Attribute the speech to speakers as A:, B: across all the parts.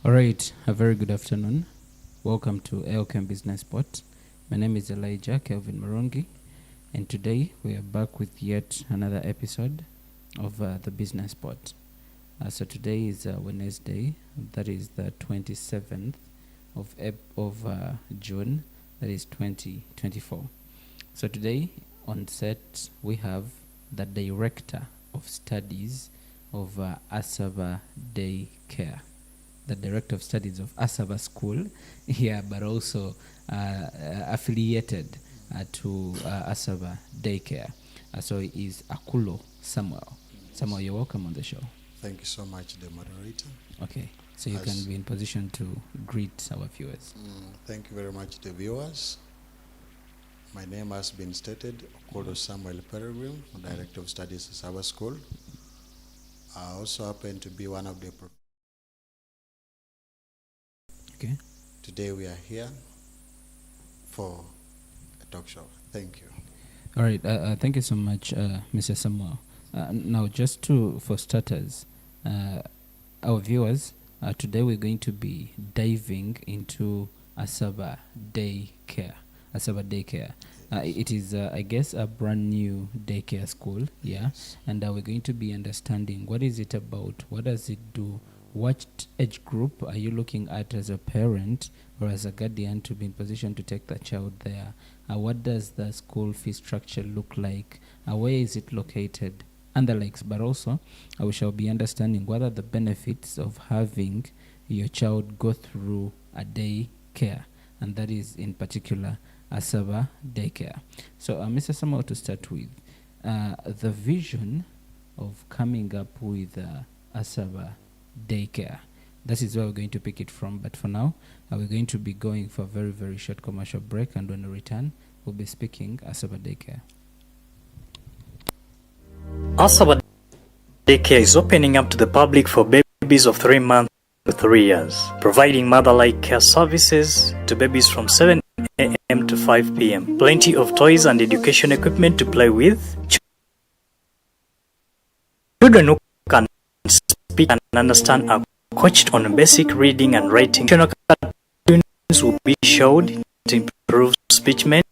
A: All right, a very good afternoon. Welcome to Elkem Business Spot. My name is Elijah Kelvin Morongi, and today we are back with yet another episode of the Business Spot. So today is Wednesday, that is the 27th of June, that is 2024. So today on set we have the Director of Studies of Asava Day Care. The Director of Studies of Asava School here, but also affiliated to Asava Daycare. So it is Akulo Samuel. Samuel, you're welcome on the show.
B: Thank you so much, the moderator.
A: Okay, so you can be in position to greet our viewers.
B: Thank you very much, the viewers. My name has been stated, Akulo Samuel Peregrine, Director of Studies at Asava School. I also happen to be one of the
A: Okay.
B: Today we are here for a talk show. Thank you.
A: All right. Thank you so much, Mr. Samuel. Now, just for starters, our viewers, today we're going to be diving into Asava Daycare. Asava Daycare. It is, I guess, a brand new daycare school. Yeah.
B: Yes.
A: And we're going to be understanding what is it about, what does it do, what age group are you looking at as a parent or as a guardian to be in position to take the child there? What does the school fee structure look like? Where is it located? And the likes. But also, we shall be understanding what are the benefits of having your child go through a day care, and that is in particular Asava Daycare. So, Mr. Samuel, to start with, the vision of coming up with Asava Daycare. That is where we're going to pick it from. But for now, we're going to be going for a very, very short commercial break. And when we return, we'll be speaking Asava Daycare.
C: Asava Daycare is opening up to the public for babies of 3 months to 3 years, providing mother-like care services to babies from 7 a.m. to 5 p.m. Plenty of toys and education equipment to play with. Children who can speak and understand are coached on basic reading and writing. Cartoons will be showed to improve speech ment,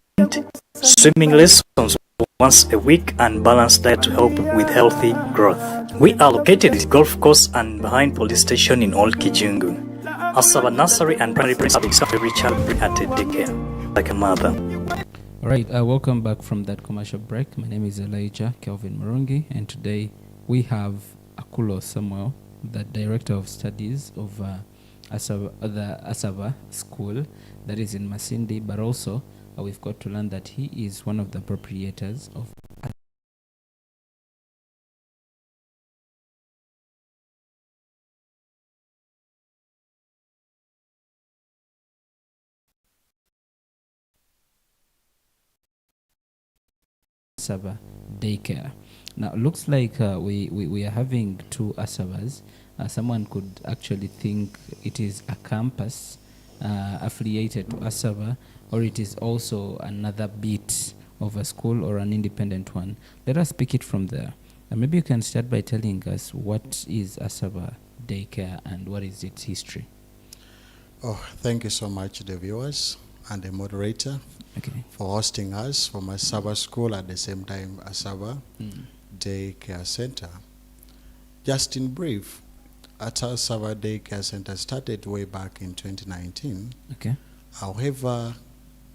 C: swimming lessons once a week, and balanced diet to help with healthy growth. We are located at golf course and behind police station in Old Kijungu. Asava nursery and primary service of every child at a daycare, like a mother.
A: All right, welcome back from that commercial break. My name is Elijah Kelvin Morongi, and today we have Akulo Samuel, the Director of Studies of the Asava School that is in Masindi, but also we've got to learn that he is one of the proprietors of Asava Daycare. Now, it looks like we are having two Asavas. Someone could actually think it is a campus affiliated to Asava, or it is also another bit of a school or an independent one. Let us pick it from there. Maybe you can start by telling us what is Asava Daycare and what is its history.
B: Oh, thank you so much, the viewers and the moderator, for hosting us from Asava School at the same time Asava Daycare Center. Just in brief, Asava Daycare Center started way back in 2019.
A: Okay.
B: However,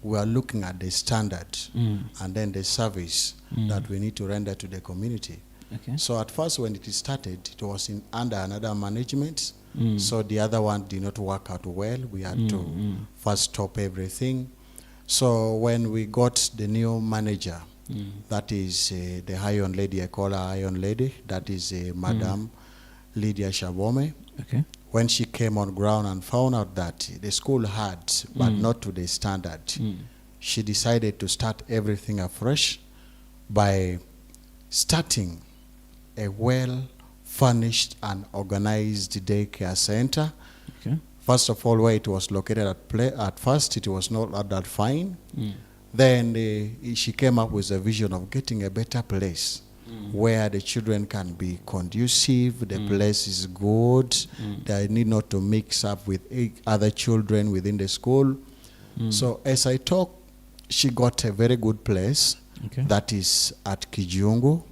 B: we are looking at the standard and then the service that we need to render to the community.
A: Okay.
B: So at first when it started, it was under another management. So the other one did not work out well. We had to first stop everything. So when we got the new manager, that is the Iron Lady, I call her Iron Lady, that is Madam Lydia Shabome.
A: Okay.
B: When she came on ground and found out that the school had, but not to the standard, she decided to start everything afresh by starting a well-furnished and organized daycare center.
A: Okay.
B: First of all, where it was located at first, it was not that fine. Then she came up with a vision of getting a better place where the children can be conducive, the place is good, they need not to mix up with other children within the school. So as I talk, she got a very good place that is at Kijungu.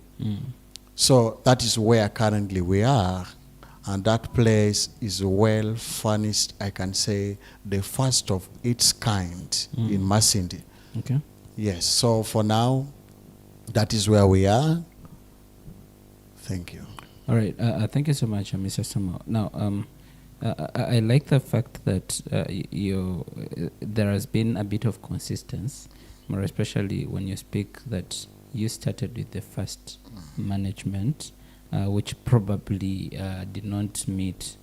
B: So that is where currently we are. And that place is well furnished, I can say, the first of its kind in Masindi.
A: Okay.
B: Yes, so for now, that is where we are. Thank you.
A: All right. Thank you so much, Mr. Samuel. Now, I like the fact that there has been a bit of consistency, more especially when you speak that you started with the first management, which probably did not meet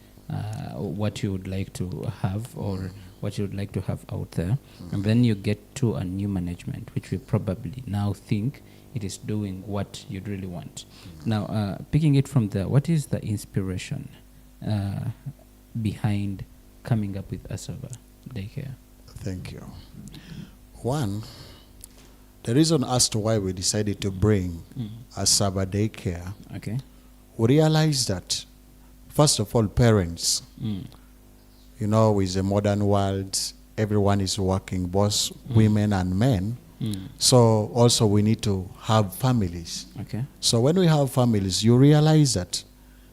A: what you would like to have or what you would like to have out there. And then you get to a new management, which we probably now think it is doing what you'd really want. Now, picking it from there, what is the inspiration behind coming up with Asaba Daycare?
B: Thank you. One, the reason as to why we decided to bring Asaba Daycare, we realized that, first of all, parents, you know, with the modern world, everyone is working, both women and men. So also we need to have families. So when we have families, you realize that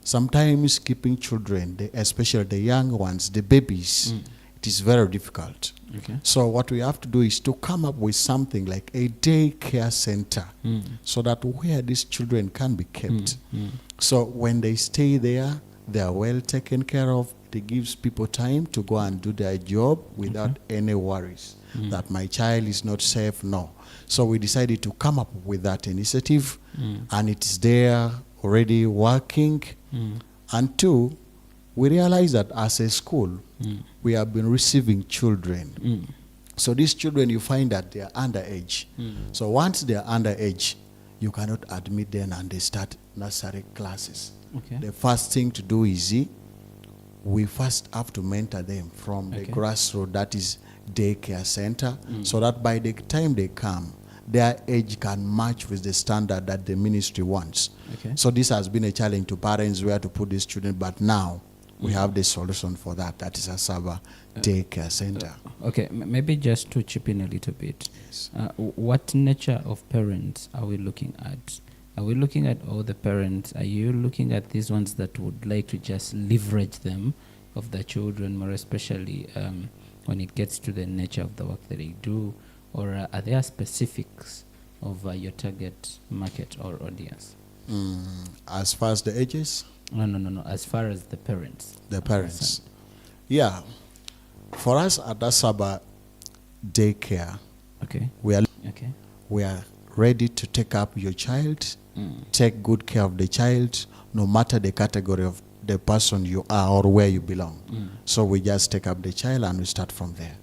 B: sometimes keeping children, especially the young ones, the babies, it is very difficult. So what we have to do is to come up with something like a daycare center so that where these children can be kept. So when they stay there, they are well taken care of. It gives people time to go and do their job without any worries that my child is not safe. No. So we decided to come up with that initiative, and it is there already working. And two, we realized that as a school, we have been receiving children. So these children, you find that they are underage. So once they are underage, you cannot admit them and they start nursery classes. The first thing to do is we first have to mentor them from the grassroots, that is daycare center, so that by the time they come, their age can match with the standard that the ministry wants. So this has been a challenge to parents where to put these children, but now we have the solution for that. That is Asaba Daycare Center.
A: Maybe just to chip in a little bit. What nature of parents are we looking at? Are we looking at all the parents? Are you looking at these ones that would like to just leverage them of the children, more especially when it gets to the nature of the work that they do? Or are there specifics of your target market or audience?
B: As far as the ages?
A: No. As far as the parents.
B: The parents. Yeah. For us at Asaba Daycare, we are ready to take up your child, take good care of the child, no matter the category of the person you are or where you belong. So we just take up the child and we start from there.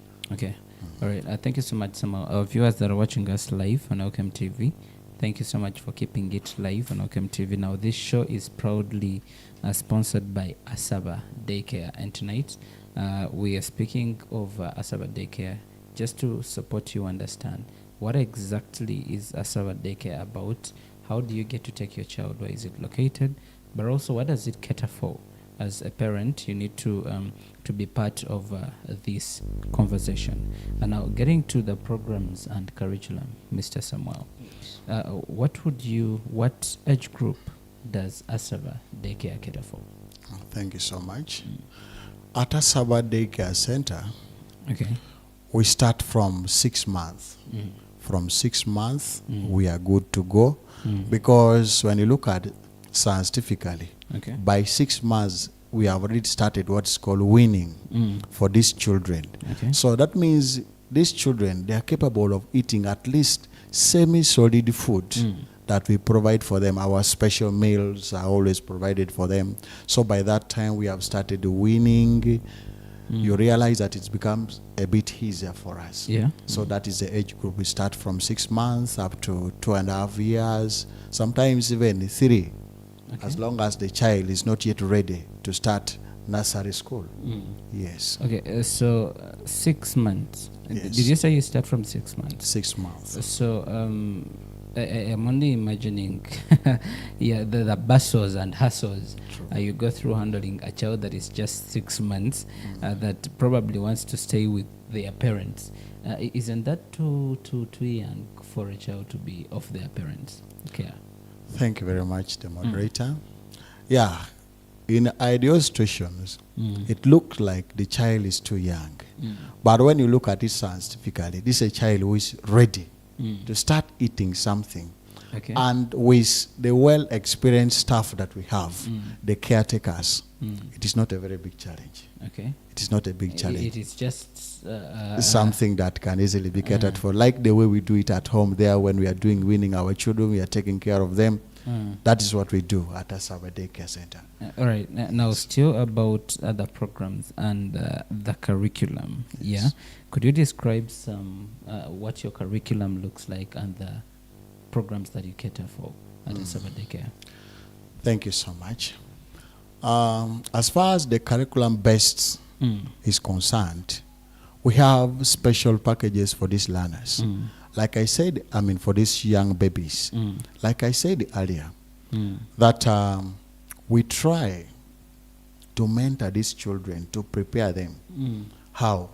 A: All right. Thank you so much, Samuel. Our viewers that are watching us live on Elkem TV, thank you so much for keeping it live on Elkem TV. Now, this show is proudly sponsored by Asaba Daycare. And tonight, we are speaking of Asaba Daycare just to support you understand what exactly is Asaba Daycare about. How do you get to take your child? Where is it located? But also, what does it cater for? As a parent, you need to be part of this conversation. And now, getting to the programs and curriculum, Mr. Samuel, what age group does Asaba Daycare cater for?
B: Thank you so much. At Asaba Daycare Center, we start from 6 months. From 6 months, we are good to go, because when you look at it scientifically, by 6 months, we have already started what's called weaning for these children. So that means these children, they are capable of eating at least semi-solid food that we provide for them. Our special meals are always provided for them. So by that time, we have started weaning. You realize that it becomes a bit easier for us. So that is the age group. We start from 6 months up to 2.5 years, sometimes even 3, as long as the child is not yet ready to start nursery school. Yes.
A: So 6 months. Did you say you start from 6 months?
B: 6 months.
A: So I'm only imagining, the bustles and hassles you go through handling a child that is just 6 months, that probably wants to stay with their parents. Isn't that too young for a child to be off their parents' care?
B: Thank you very much, the moderator. Yeah, in ideal situations, it looks like the child is too young. But when you look at it scientifically, this is a child who is ready to start eating something.
A: Okay.
B: And with the well-experienced staff that we have, the caretakers, it is not a very big challenge.
A: Okay.
B: It is not a big challenge.
A: It is just
B: Something that can easily be catered for, like the way we do it at home there when we are doing weaning our children, we are taking care of them. That is what we do at Asaba Daycare Center.
A: All right. Now, still about the programs and the curriculum.
B: Yes.
A: Yeah. Could you describe some what your curriculum looks like and the programs that you cater for at Asaba Daycare?
B: Thank you so much. As far as the curriculum based is concerned, we have special packages for these learners. Like I said, for these young babies, like I said earlier, that we try to mentor these children, to prepare them. How?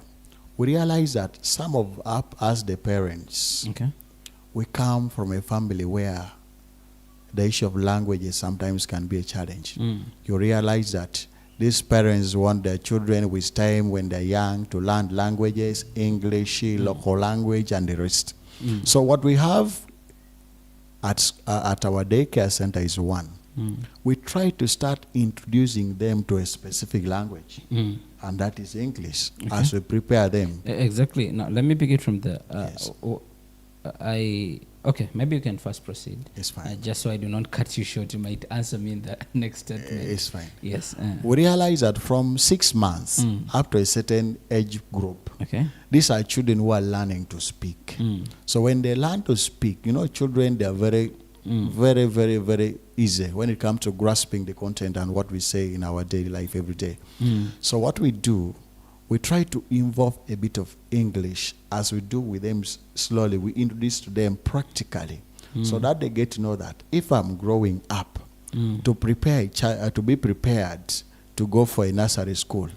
B: We realize that some of us, the parents, we come from a family where the issue of languages sometimes can be a challenge. You realize that these parents want their children with time when they're young to learn languages, English, local language, and the rest. So what we have at our daycare center is one. We try to start introducing them to a specific language, and that is English, as we prepare them.
A: Exactly. Now, let me begin from there.
B: Yes.
A: Okay, maybe you can first proceed.
B: It's fine.
A: Just so I do not cut you short, you might answer me in the next statement.
B: It's fine.
A: Yes.
B: We realize that from 6 months up to a certain age group, these are children who are learning to speak. So when they learn to speak, children, they are very, very, very, very easy when it comes to grasping the content and what we say in our daily life every day. So what we do, we try to involve a bit of English as we do with them slowly. We introduce to them practically so that they get to know that if I'm growing up to prepare a child, to be prepared to go for a nursery school,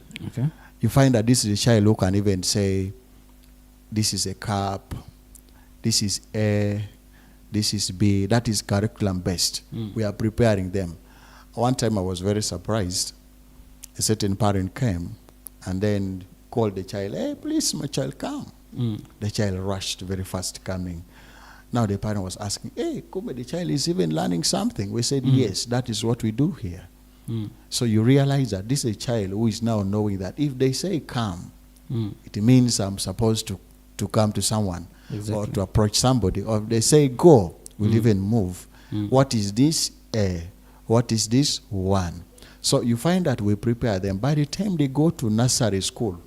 B: you find that this is a child who can even say, this is a cup, this is A, this is B. That is curriculum based. We are preparing them. One time I was very surprised. A certain parent came and then called the child, hey, please, my child, come. The child rushed very fast coming. Now the parent was asking, hey, Kume, the child is even learning something. We said, yes, that is what we do here. So you realize that this is a child who is now knowing that if they say come, it means I'm supposed to come to someone or to approach somebody. Or if they say go, we'll even move. What is this? What is this? One. So you find that we prepare them. By the time they go to nursery school,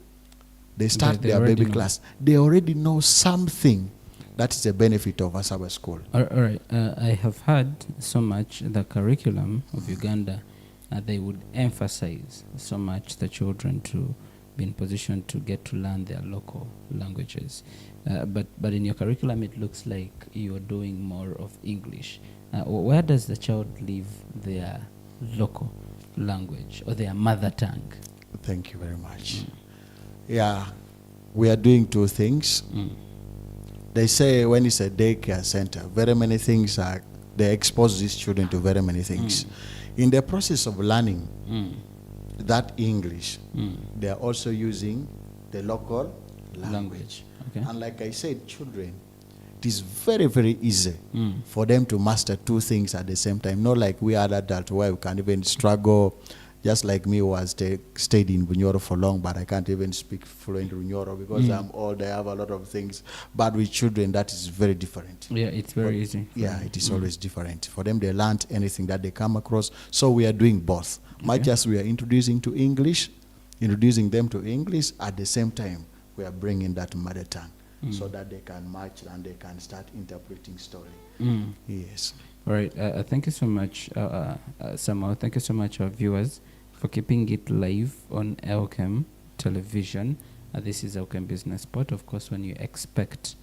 B: they start their baby class. They already know something. That is the benefit of Asaba School.
A: All right. I have heard so much the curriculum of Uganda. They would emphasize so much the children to be in position to get to learn their local languages. But in your curriculum, it looks like you're doing more of English. Where does the child leave their local language or their mother tongue?
B: Thank you very much. Yeah, we are doing two things. They say when it's a daycare center, very many things they expose these children to very many things. In the process of learning that English, they are also using the local language. And like I said, children, it is very, very easy for them to master two things at the same time. Not like we are adults where we can even struggle. Just like me, who has stayed in Bunyoro for long, but I can't even speak fluent Bunyoro because I'm old. I have a lot of things. But with children, that is very different.
A: Yeah, it's very easy.
B: Yeah, it is always different. For them, they learned anything that they come across. So we are doing both. Much as we are introducing them to English, at the same time, we are bringing that mother tongue so that they can match and they can start interpreting story. Yes.
A: All right. Thank you so much, Samuel. Thank you so much, our viewers, for keeping it live on Elkem television. This is Elkem Business Spot. Of course, when you expect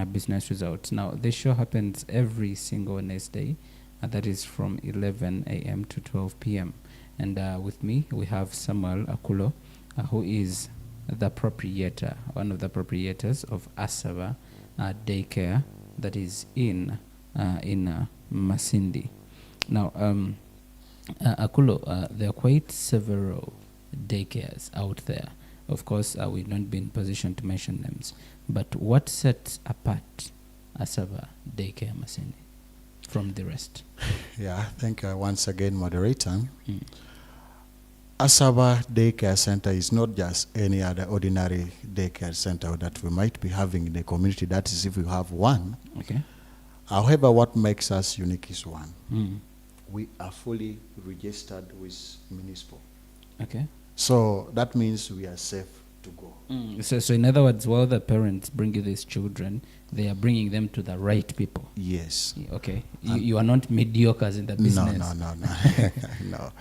A: business results. Now, this show happens every single Wednesday, that is from 11 a.m. to 12 p.m. And with me, we have Samuel Akulo, who is the proprietor, one of the proprietors of Asaba Daycare, that is in Masindi. Now, Akulo, there are quite several daycares out there. Of course, we've not been in position to mention names. But what sets apart Asaba Daycare Masindi from the rest?
B: Yeah, thank you once again, moderator. Asaba Daycare Center is not just any other ordinary daycare center that we might be having in the community. That is if we have one.
A: Okay.
B: However, what makes us unique is one. We are fully registered with municipal.
A: Okay.
B: So that means we are safe to go.
A: So in other words, while the parents bring you these children, they are bringing them to the right people.
B: Yes.
A: Okay. You are not mediocres in the business.
B: No. No.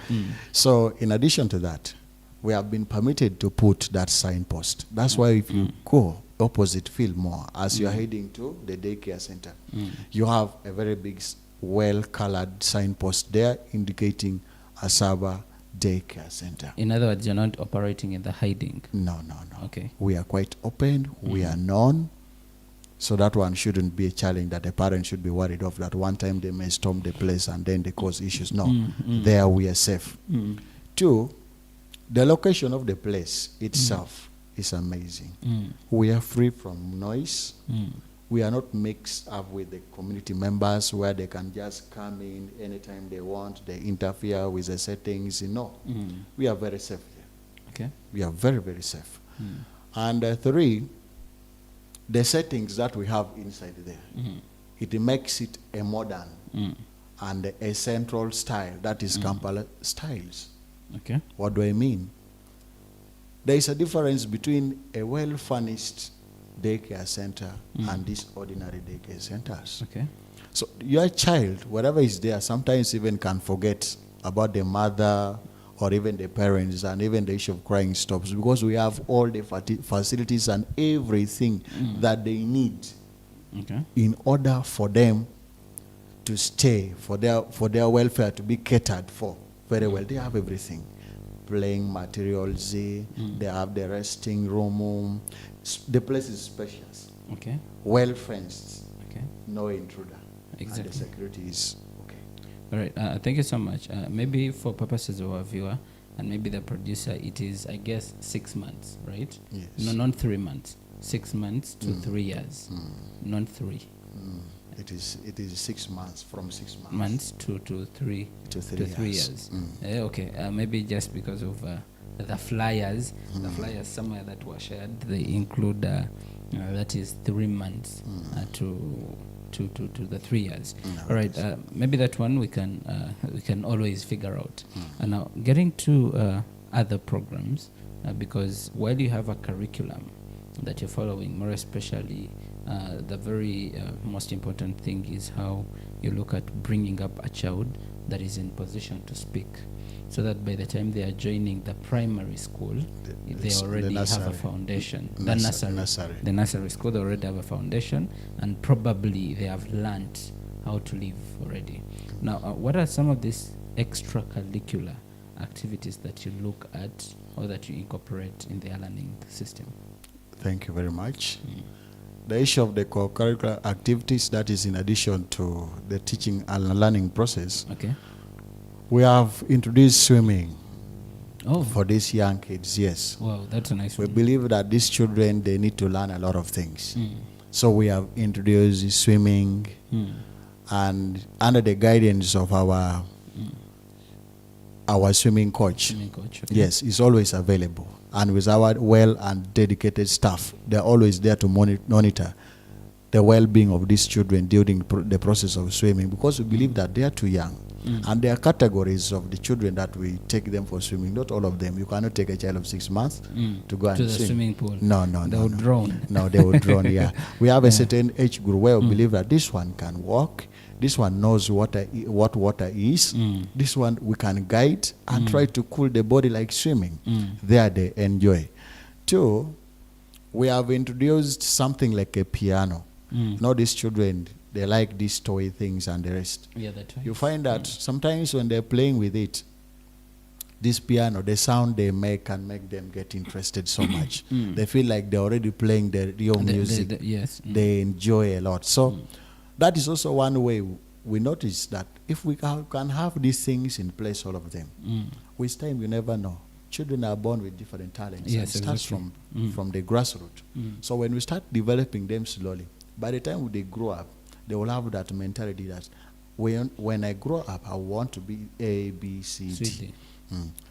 B: So in addition to that, we have been permitted to put that signpost. That's why if you go opposite Fillmore, as you're heading to the daycare center, you have a very big, well-colored signpost there indicating Asaba Daycare Center.
A: In other words, you're not operating in the hiding.
B: No.
A: Okay.
B: We are quite open. We are known. So that one shouldn't be a challenge that a parent should be worried of, that one time they may storm the place and then they cause issues. No. There we are safe. Two, the location of the place itself is amazing. We are free from noise. We are not mixed up with the community members where they can just come in anytime they want. They interfere with the settings. No. We are very safe here.
A: Okay.
B: We are very, very safe. And three, the settings that we have inside there, it makes it a modern and a central style. That is Kampala styles.
A: Okay.
B: What do I mean? There is a difference between a well-furnished daycare center and these ordinary daycare centers.
A: Okay.
B: So your child, whatever is there, sometimes even can forget about the mother or even the parents, and even the issue of crying stops, because we have all the facilities and everything that they need in order for them to stay, for their welfare to be catered for very well. They have everything. Playing materials, they have the resting room. The place is spacious.
A: Okay.
B: Well fenced.
A: Okay.
B: No intruder.
A: Exactly.
B: And the security is okay.
A: All right. Thank you so much. Maybe for purposes of our viewer and maybe the producer, it is, I guess, 6 months, right?
B: Yes.
A: No, not 3 months. 6 months to 3 years. Not 3.
B: It is 6 months, from 6 months.
A: Months to 3 years. Okay. Maybe just because of the flyers, somewhere that were shared, they include that is 3 months to the 3 years. All right. Maybe that one we can always figure out. Now, getting to other programs, because while you have a curriculum that you're following, more especially the very most important thing is how you look at bringing up a child that is in position to speak, so that by the time they are joining the primary school, they already have a foundation. The nursery school, they already have a foundation, and probably they have learned how to live already. Now, what are some of these extracurricular activities that you look at or that you incorporate in their learning system?
B: Thank you very much. The issue of the co-curricular activities, that is in addition to the teaching and learning process.
A: Okay.
B: We have introduced swimming
A: Oh,
B: for these young kids, yes.
A: wow, that's a nice
B: We
A: one.
B: believe that these children, they need to learn a lot of things. So we have introduced swimming, and under the guidance of our swimming coach.
A: Swimming coach, okay.
B: Yes, it's always available. And with our well and dedicated staff, they're always there to monitor the well-being of these children during the process of swimming, because we believe that they are too young. And there are categories of the children that we take them for swimming. Not all of them. You cannot take a child of 6 months to go and
A: to the
B: swim.
A: swimming pool.
B: No.
A: They will drown.
B: No, they will drown, yeah. We have a certain age group where we believe that this one can walk, this one knows what water is, this one we can guide and try to cool the body like swimming. There they enjoy. 2, we have introduced something like a piano. You know, these children, they like these toy things and the rest.
A: Yeah, the toys.
B: You find that sometimes when they're playing with it, this piano, the sound they make can make them get interested so much. They feel like they're already playing their real music.
A: Yes.
B: They enjoy a lot. So that is also one way we notice that if we can have these things in place, all of them, with time you never know. Children are born with different talents.
A: Yes,
B: and it starts from the grassroots. So when we start developing them slowly, by the time they grow up, they will have that mentality that when I grow up, I want to be A, B, C, D.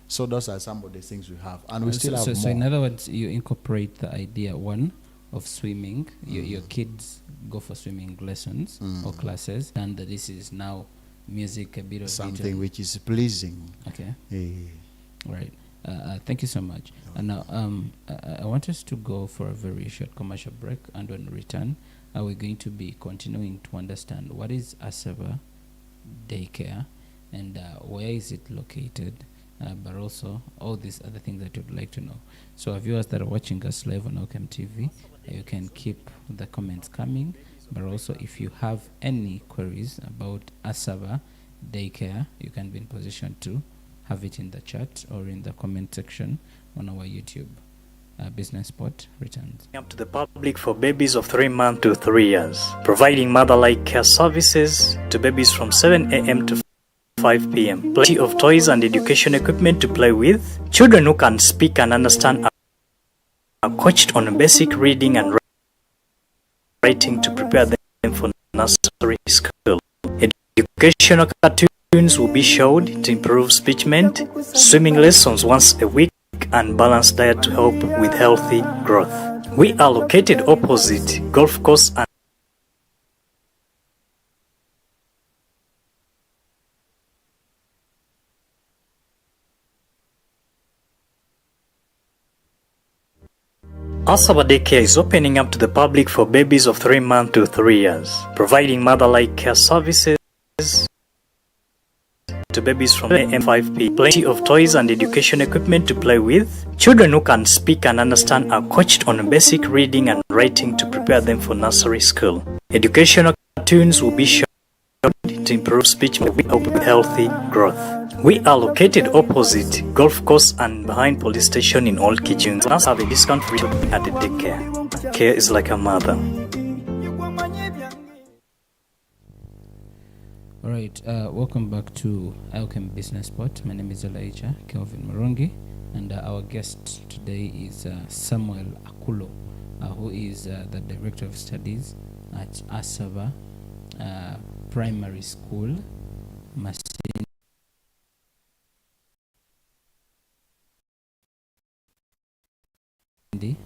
B: So those are some of the things we have, and we still have more.
A: So in other words, you incorporate the idea of swimming. Your kids go for swimming lessons or classes, and this is now music, a bit of
B: something which is pleasing.
A: Okay.
B: Right.
A: Thank you so much. And now I want us to go for a very short commercial break, and when we return, we're going to be continuing to understand what is Asaba Daycare and where is it located, but also all these other things that you'd like to know. So our viewers that are watching us live on Elkem TV, you can keep the comments coming, but also if you have any queries about Asaba Daycare, you can be in position to have it in the chat or in the comment section on our YouTube. Business Spot returns.
C: Up to the public for babies of 3 months to 3 years, providing mother-like care services to babies from 7 a.m. to 5 p.m. Plenty of toys and education equipment to play with. Children who can speak and understand are coached on basic reading and writing to prepare them for nursery school. Educational cartoons will be showed to improve speechment, swimming lessons once a week, and balanced diet to help with healthy growth. We are located opposite golf course and Asaba Daycare is opening up to the public for babies of 3 months to 3 years, providing mother-like care services to babies from 8 and 5 p. Plenty of toys and education equipment to play with. Children who can speak and understand are coached on basic reading and writing to prepare them for nursery school. Educational cartoons will be shown to improve speech and help with healthy growth. We are located opposite golf course and behind police station in Old Kitchens. Now have a discount free at the daycare. Care is like a mother.
A: All right, welcome back to Elkem Business Spot. My name is Elijah Kelvin Marungi, and our guest today is Samuel Akulo, who is the Director of Studies at Asaba Primary School, Masindi,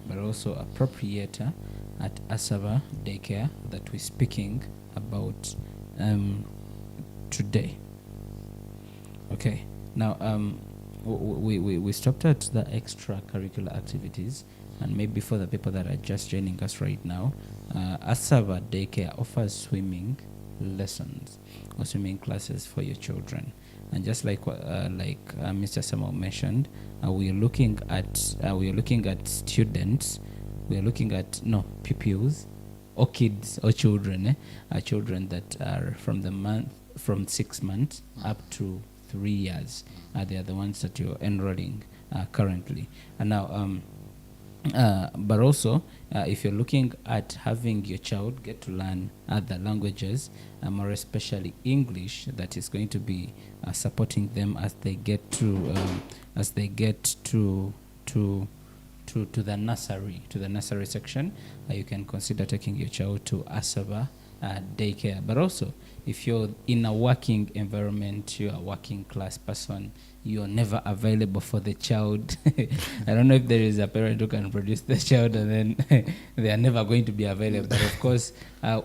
A: but also a proprietor at Asaba Daycare that we're speaking about today. Okay, now we stopped at the extracurricular activities, and maybe for the people that are just joining us right now, Asaba Daycare offers swimming lessons or swimming classes for your children, and just like Mr. Samuel mentioned, we are looking at students, we are looking at pupils or kids or children, children that are from 6 months up to 3 years. They are the ones that you're enrolling currently. And now, but also, if you're looking at having your child get to learn other languages, more especially English, that is going to be supporting them as they get to the nursery section, you can consider taking your child to Asaba Daycare. But also, if you're in a working environment, you're a working class person, you're never available for the child. I don't know if there is a parent who can produce the child and then they are never going to be available. But of course,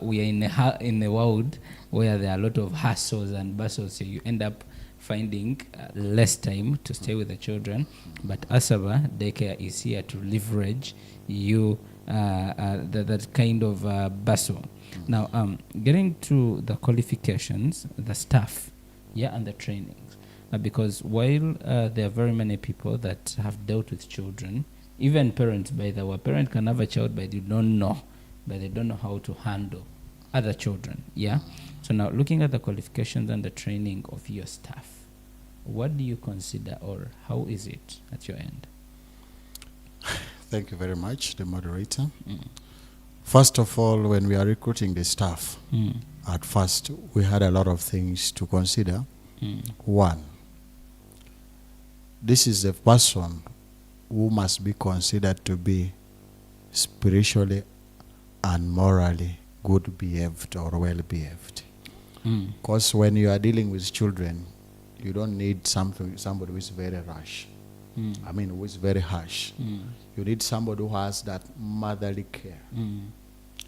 A: we are in a world where there are a lot of hassles and bustles, so you end up finding less time to stay with the children. But Asaba Daycare is here to leverage you that kind of bustle. Now, getting to the qualifications, the staff, and the trainings. Because while there are very many people that have dealt with children, even parents, by the way, a parent can have a child but you don't know but they don't know how to handle other children. Yeah. So now, looking at the qualifications and the training of your staff, what do you consider, or how is it at your end?
B: Thank you very much, the moderator. First of all, when we are recruiting the staff, at first we had a lot of things to consider. One, this is a person who must be considered to be spiritually and morally good behaved or well behaved. Because when you are dealing with children, you don't need somebody who is very rash. I mean, who is very harsh. You need somebody who has that motherly care.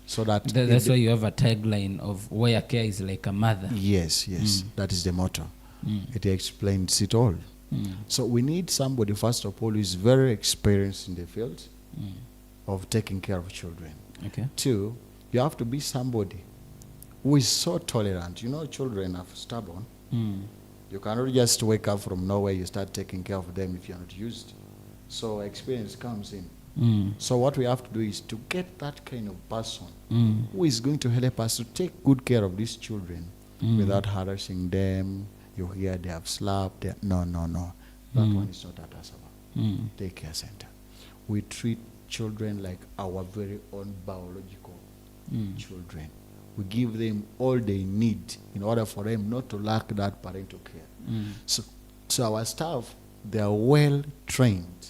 B: So that's
A: why you have a tagline of where care is like a mother.
B: Yes, that is the motto. It explains it all. So we need somebody, first of all, who is very experienced in the field of taking care of children.
A: Okay.
B: Two, you have to be somebody who is so tolerant. You know, children are stubborn. You cannot just wake up from nowhere, you start taking care of them if you're not used. So experience comes in. So what we have to do is to get that kind of person who is going to help us to take good care of these children without harassing them. You hear they have slapped. No. That one is not at Asaba. Daycare center. We treat children like our very own biological children. We give them all they need in order for them not to lack that parental care. So our staff, they are well trained.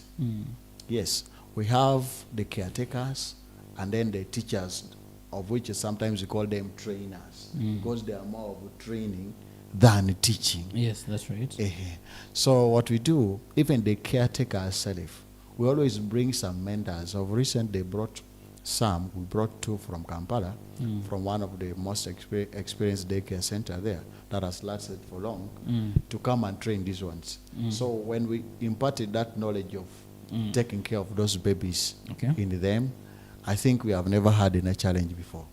B: Yes, we have the caretakers and then the teachers, of which sometimes we call them trainers, because they are more of training than teaching.
A: Yes, that's right.
B: So what we do, even the caretaker herself, we always bring some mentors. Of recent, they brought some. We brought 2 from Kampala, from one of the most experienced daycare center there that has lasted for long, to come and train these ones. So when we imparted that knowledge of taking care of those babies in them, I think we have never had any challenge before.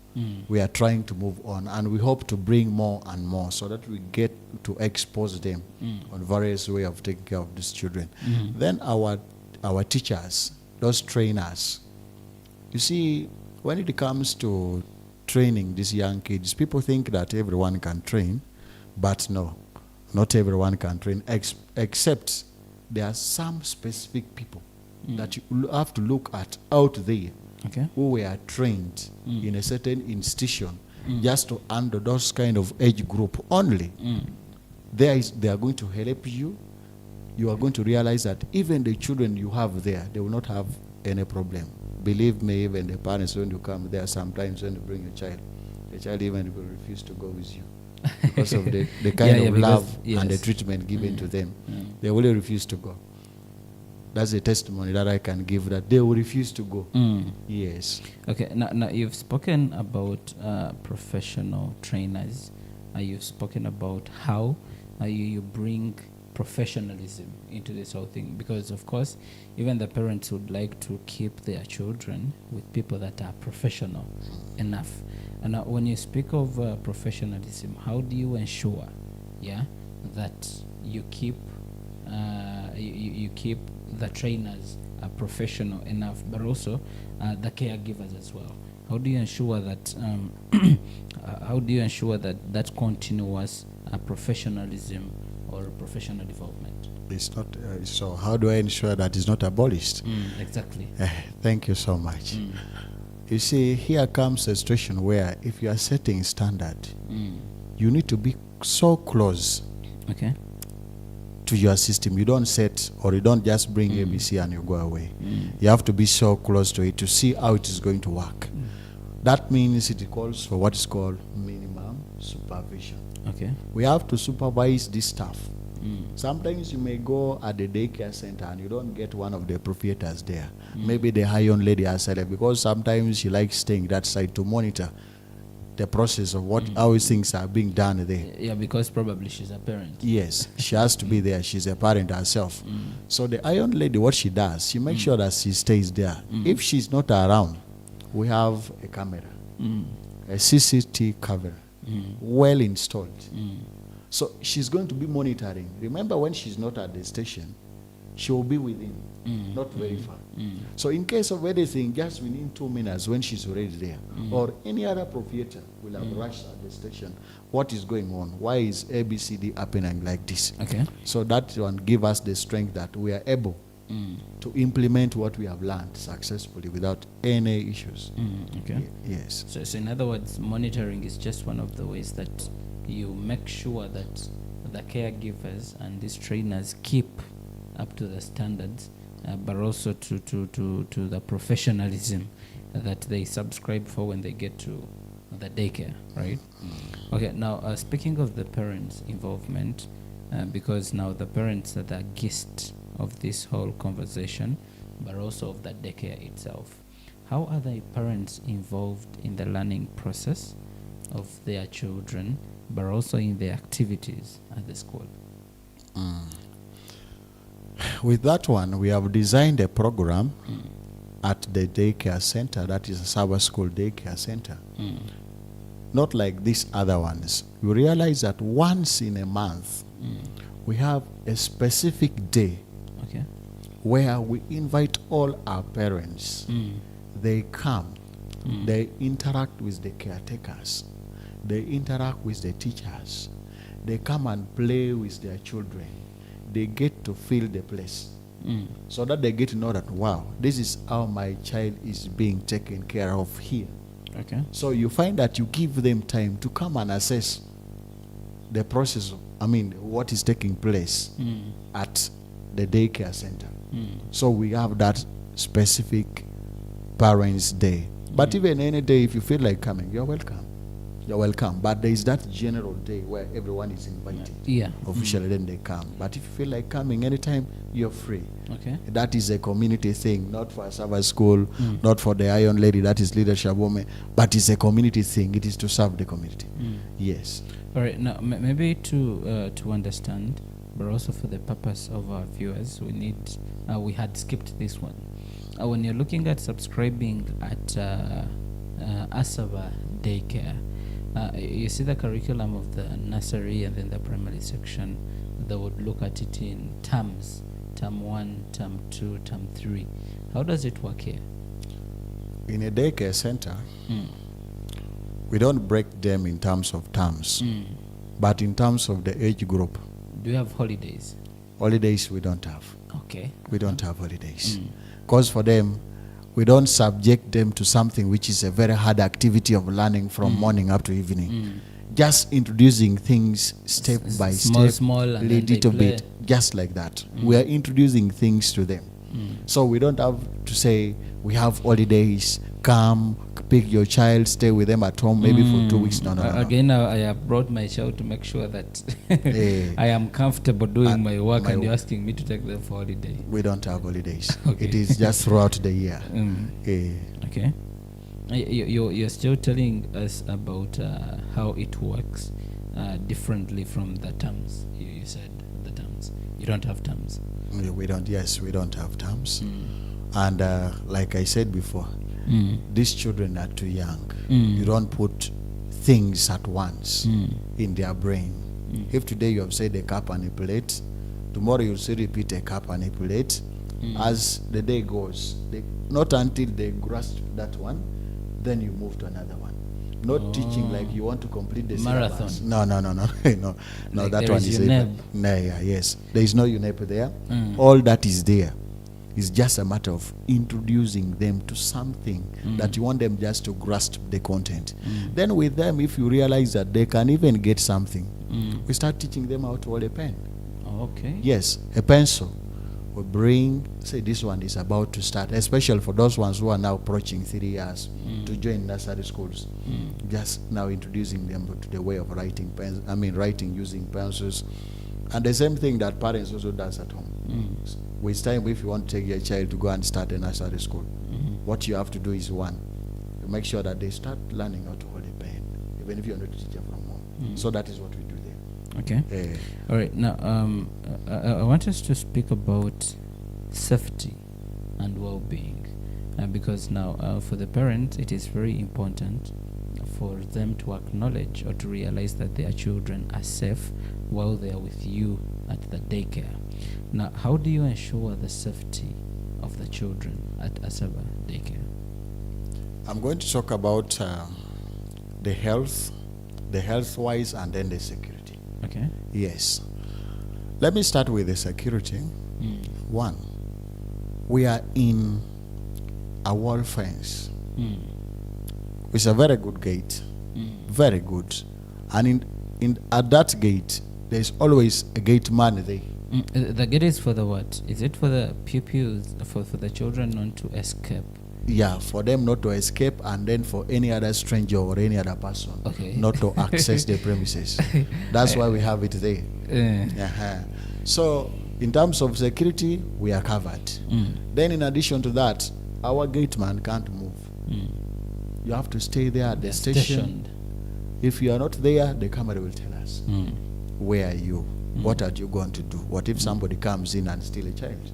B: We are trying to move on, and we hope to bring more and more so that we get to expose them on various ways of taking care of these children. Then our teachers, those trainers, you see, when it comes to training these young kids, people think that everyone can train, but no, not everyone can train, except there are some specific people that you have to look at out there who were trained in a certain institution just to handle those kind of age group only. They are going to help you. You are going to realize that even the children you have there, they will not have any problem. Believe me, even the parents, when you come there, sometimes when you bring a child, the child even will refuse to go with you because of the kind of love and the treatment given to them. They will refuse to go. That's a testimony that I can give, that they will refuse to go. Yes.
A: Okay, now you've spoken about professional trainers. You've spoken about how you bring professionalism into this whole thing, because of course even the parents would like to keep their children with people that are professional enough. And when you speak of professionalism, how do you ensure that you keep you keep the trainers professional enough, but also the caregivers as well? How do you ensure that that continuous professionalism or professional development?
B: It's not. So how do I ensure that it's not abolished?
A: Exactly.
B: Thank you so much. You see, here comes a situation where if you are setting standard, you need to be so close to your system. You don't set, or you don't just bring ABC and you go away. You have to be so close to it to see how it is going to work. That means it calls for what is called minimum supervision. We have to supervise this stuff. Sometimes you may go at the daycare center and you don't get one of the proprietors there. Maybe the high-on lady herself, because sometimes she likes staying that side to monitor the process of how things are being done there.
A: Yeah, because probably she's a parent.
B: Yes, she has to be there. She's a parent herself. So the iron lady, what she does, she makes sure that she stays there. If she's not around, we have a camera, a CCTV camera, well installed. So she's going to be monitoring. Remember, when she's not at the station, she will be within, not very far. So in case of anything, just within 2 minutes when she's already there, or any other proprietor will have rushed at the station. What is going on? Why is ABCD happening like this?
A: Okay.
B: So that one give us the strength that we are able to implement what we have learned successfully without any issues.
A: Okay.
B: Yes.
A: So in other words, monitoring is just one of the ways that you make sure that the caregivers and these trainers keep up to the standards, but also to the professionalism that they subscribe for when they get to the daycare, right? Okay, now speaking of the parents' involvement, because now the parents are the gist of this whole conversation, but also of the daycare itself. How are the parents involved in the learning process of their children, but also in the activities at the school?
B: With that one, we have designed a program at the daycare center, that is a Saba School daycare center. Not like these other ones. We realize that once in a month, we have a specific day where we invite all our parents. They come, they interact with the caretakers, they interact with the teachers, they come and play with their children. They get to feel the place, so that they get to know that, wow, this is how my child is being taken care of here.
A: Okay.
B: So you find that you give them time to come and assess the process, what is taking place at the daycare center. So we have that specific Parents' Day. But even any day, if you feel like coming, you're welcome. You're welcome. But there is that general day where everyone is invited.
A: Yeah.
B: Officially, then they come. But if you feel like coming anytime, you're free.
A: Okay.
B: That is a community thing, not for a Sabbath school, not for the Iron Lady, that is leadership woman, but it's a community thing. It is to serve the community. Yes.
A: All right. Now, maybe to understand, but also for the purpose of our viewers, we had skipped this one. When you're looking at subscribing at Asaba Daycare, you see the curriculum of the nursery and then the primary section. They would look at it in terms, term 1, term 2, term 3. How does it work here?
B: In a daycare center, we don't break them in terms of terms, but in terms of the age group.
A: Do you have holidays?
B: Holidays we don't have.
A: Okay.
B: We don't have holidays. Because for them, we don't subject them to something which is a very hard activity of learning from morning up to evening. Just introducing things step by step, little bit, just like that. We are introducing things to them. So we don't have to say, we have holidays, come, pick your child, stay with them at home, maybe for 2 weeks. No.
A: Again, I have brought my child to make sure that I am comfortable doing my work, and you're asking me to take them for holiday.
B: We don't have holidays.
A: Okay.
B: It is just throughout the year.
A: Okay. You're still telling us about how it works differently from the terms. You said the terms. You don't have terms.
B: We don't have terms. And like I said before, these children are too young. You don't put things at once in their brain. If today you have said a cup and a plate, tomorrow you'll still repeat a cup and a plate. As the day goes, not until they grasp that one, then you move to another one. Not teaching like you want to complete the
A: marathon.
B: syllabus. No. No,
A: Like
B: that
A: there
B: one
A: is
B: is yes. There is no UNEP there. All that is there is just a matter of introducing them to something that you want them just to grasp the content. Then with them, if you realize that they can even get something, we start teaching them how to hold a pen.
A: Okay.
B: Yes, a pencil. We bring, say this one is about to start, especially for those ones who are now approaching 3 years to join nursery schools. Just now introducing them to the way of writing writing using pencils. And the same thing that parents also does at home. With time, if you want to take your child to go and start a nursery school, what you have to do is one, you make sure that they start learning how to hold a pen, even if you're not a teacher from home. So that is what we do there.
A: Okay. All right. Now, I want us to speak about safety and well-being, because now for the parents, it is very important for them to acknowledge or to realize that their children are safe while they are with you at the daycare. Now, how do you ensure the safety of the children at Asaba daycare?
B: I'm going to talk about the health-wise, and then the security.
A: Okay.
B: Yes. Let me start with the security. One, we are in a wall fence. It's a very good gate. Very good. And at that gate, there's always a gate man there.
A: The gate is for the what? Is it for the pupils, for the children not to escape?
B: Yeah, for them not to escape, and then for any other stranger or any other person not to access the premises. That's why we have it there. So, in terms of security, we are covered. Then, in addition to that, our gate man can't move. You have to stay there at the station. If you are not there, the camera will tell us, where are you? What are you going to do? What if somebody comes in and steals a child?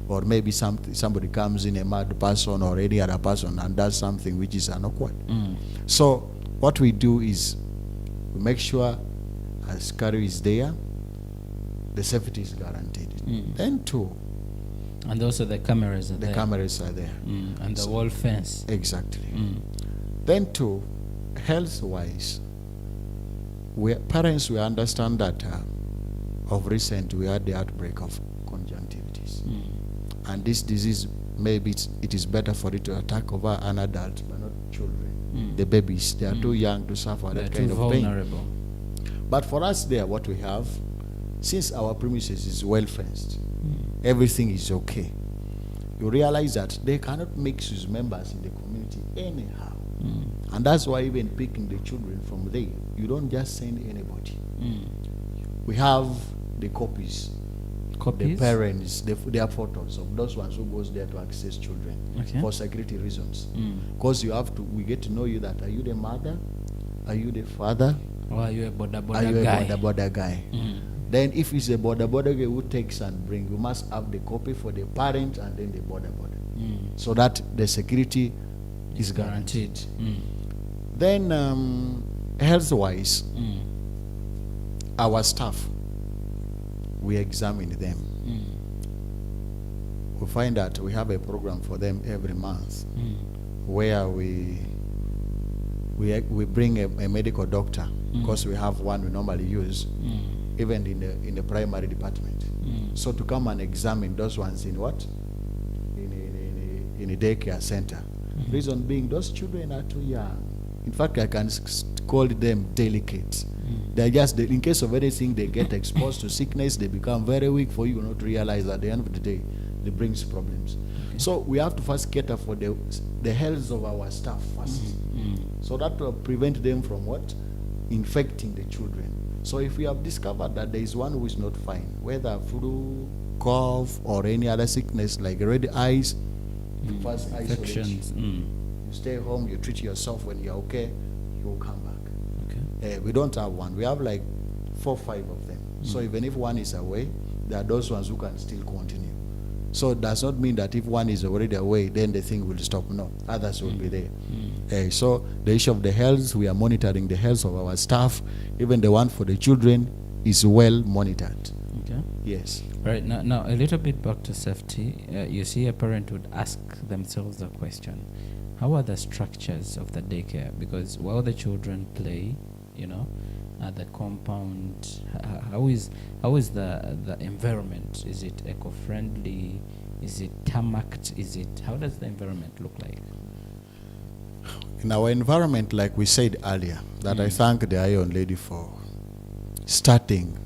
B: Or maybe somebody comes in, a mad person or any other person, and does something which is awkward. So what we do is we make sure Askari is there, the safety is guaranteed. Then two,
A: and also the cameras are there.
B: The cameras are there.
A: And the wall fence.
B: Exactly. Then two, health-wise, parents will understand that of recent we had the outbreak of conjunctivitis. And this disease, maybe it is better for it to attack over an adult, but not children. The babies, they are too young to suffer that kind of
A: vulnerable.
B: pain. But for us there, what we have, since our premises is well fenced, everything is okay. You realize that they cannot mix with members in the community anyhow. And that's why even picking the children from there, you don't just send anybody. We have the copies, the parents, their photos of those ones who goes there to access children for security reasons. Because we get to know you, that are you the mother, are you the father,
A: or are you a border
B: guy? Then if it's a border guy who takes and bring, you must have the copy for the parent and then the border. So that the security is guaranteed. Then health-wise, our staff, we examine them. We find that we have a program for them every month where we bring a medical doctor, because we have one we normally use, even in the primary department. So to come and examine those ones in what? In a daycare center. Reason being, those children are too young. In fact, I can call them delicate. They're just, in case of anything, they get exposed to sickness, they become very weak, for you not to realize that at the end of the day, it brings problems. So we have to first cater for the health of our staff first. So that will prevent them from what? Infecting the children. So if we have discovered that there is one who is not fine, whether flu, cough, or any other sickness like red eyes, you first isolate. You stay home, you treat yourself. When you're okay, you will come back. We don't have one. We have like 4 or 5 of them. So even if one is away, there are those ones who can still continue. So it does not mean that if one is already away, then the thing will stop. No, others will be there. So the issue of the health, we are monitoring the health of our staff. Even the one for the children is well monitored. Yes.
A: Right, now a little bit back to safety. You see, a parent would ask themselves the question, how are the structures of the daycare? Because while the children play, at the compound, how is the environment? Is it eco-friendly? Is it tarmacked? How does the environment look like?
B: In our environment, like we said earlier, that I thank the Iron Lady for starting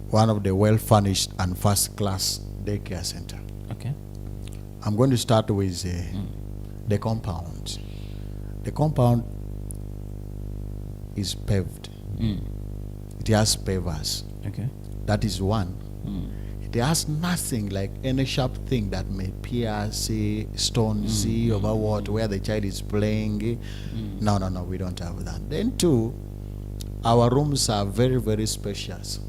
B: one of the well-furnished and first-class daycare center. I'm going to start with the compound. The compound is paved. It has pavers. That is one. It has nothing like any sharp thing that may pierce, stone, over what, where the child is playing. No, we don't have that. Then two, our rooms are very, very spacious.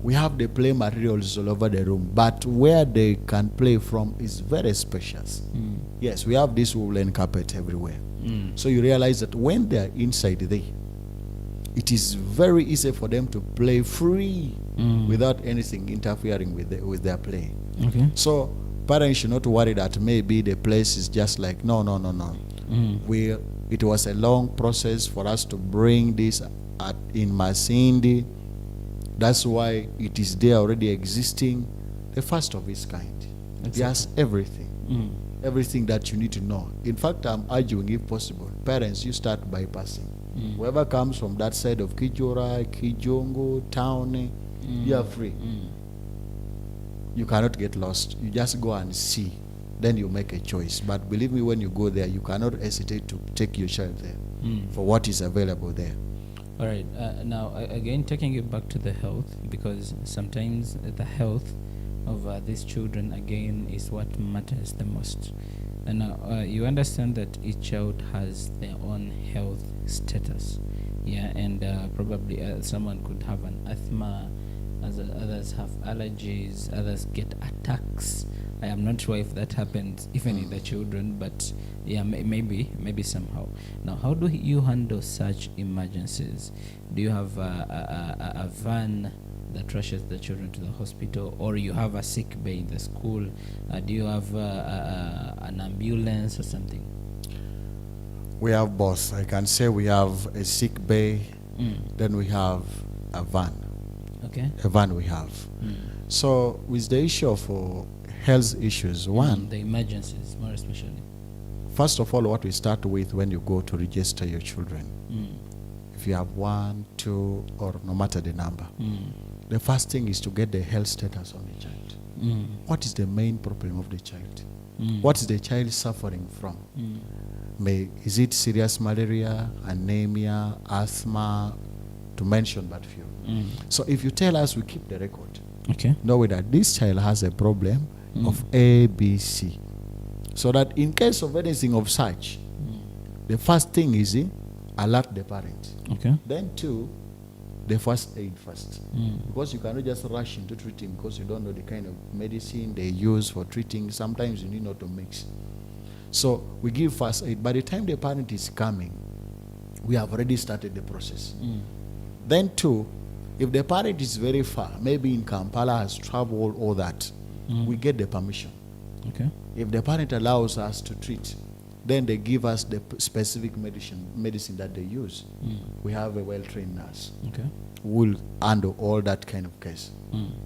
B: We have the play materials all over the room, but where they can play from is very spacious. Yes, we have this woolen carpet everywhere. So you realize that when they are inside there, it is very easy for them to play free without anything interfering with their play.
A: Okay.
B: So parents should not worry that maybe the place is just like, no. It was a long process for us to bring this in Masindi. That's why it is there already existing, the first of its kind. It has everything. Everything that you need to know. In fact, I'm arguing, if possible, parents, you start bypassing. Whoever comes from that side of Kijora, Kijongo, Town, you are free. You cannot get lost. You just go and see. Then you make a choice. But believe me, when you go there, you cannot hesitate to take your child there for what is available there.
A: All right. Now, again, taking it back to the health, because sometimes the health of these children, again, is what matters the most. And you understand that each child has their own health status. Yeah, and probably someone could have an asthma, others have allergies, others get attacks. I am not sure if that happens even in the children, but yeah, maybe somehow. Now, how do you handle such emergencies? Do you have a van that rushes the children to the hospital, or you have a sick bay in the school? Do you have an ambulance or something?
B: We have both. I can say we have a sick bay, then we have a van.
A: Okay.
B: A van we have. So with the issue of health issues, one,
A: the emergencies, more especially.
B: First of all, what we start with when you go to register your children, if you have 1, 2, or no matter the number, the first thing is to get the health status of the child. What is the main problem of the child? What is the child suffering from? Is it serious malaria, anemia, asthma, to mention but few? So if you tell us, we keep the record.
A: Okay.
B: Know that this child has a problem of A, B, C. So that in case of anything of such, the first thing is alert the parent.
A: Okay.
B: Then two, the first aid first. Because you cannot just rush into treating because you don't know the kind of medicine they use for treating. Sometimes you need not to mix. So we give first aid. By the time the parent is coming, we have already started the process. Then two, if the parent is very far, maybe in Kampala, has traveled, all that, we get the permission.
A: Okay.
B: If the parent allows us to treat, then they give us the specific medicine that they use. We have a well-trained nurse.
A: Okay.
B: Who will handle all that kind of case.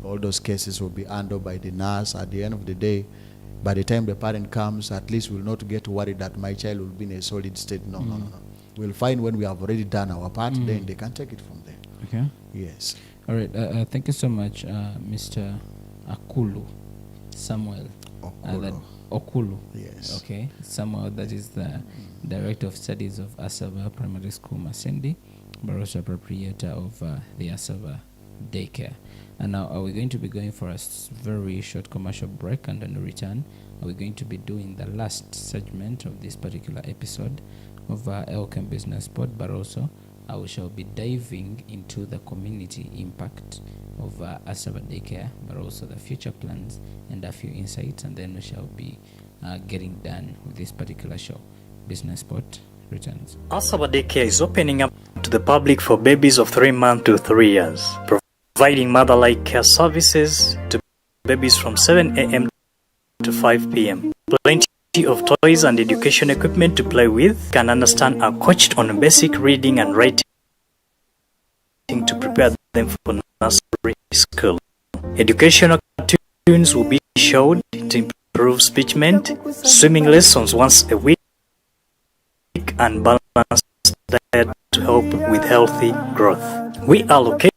B: All those cases will be handled by the nurse. At the end of the day, by the time the parent comes, at least we'll not get worried that my child will be in a solid state. No. We'll find when we have already done our part, then they can take it from there.
A: Okay.
B: Yes.
A: All right. Thank you so much, Mr. Akulu Samuel. Okulu.
B: Yes.
A: Okay. Samuel, that is the Director of Studies of Asaba Primary School, Masindi, but also proprietor of the Asaba Daycare. And now we're going to be going for a very short commercial break, and on the return, we're going to be doing the last segment of this particular episode of Elkem Business Spot, but also we shall be diving into the community impact of Asaba Daycare, but also the future plans and a few insights, and then we shall be getting done with this particular show. Business Spot returns.
C: Asaba Daycare is opening up to the public for babies of 3 months to 3 years, providing mother-like care services to babies from 7 a.m. to 5 p.m. Plenty of toys and education equipment to play with, can understand are coached on basic reading and writing to prepare them for nursery school. Educational cartoons will be showed to improve speechment, swimming lessons once a week, and balanced diet to help with healthy growth. We are located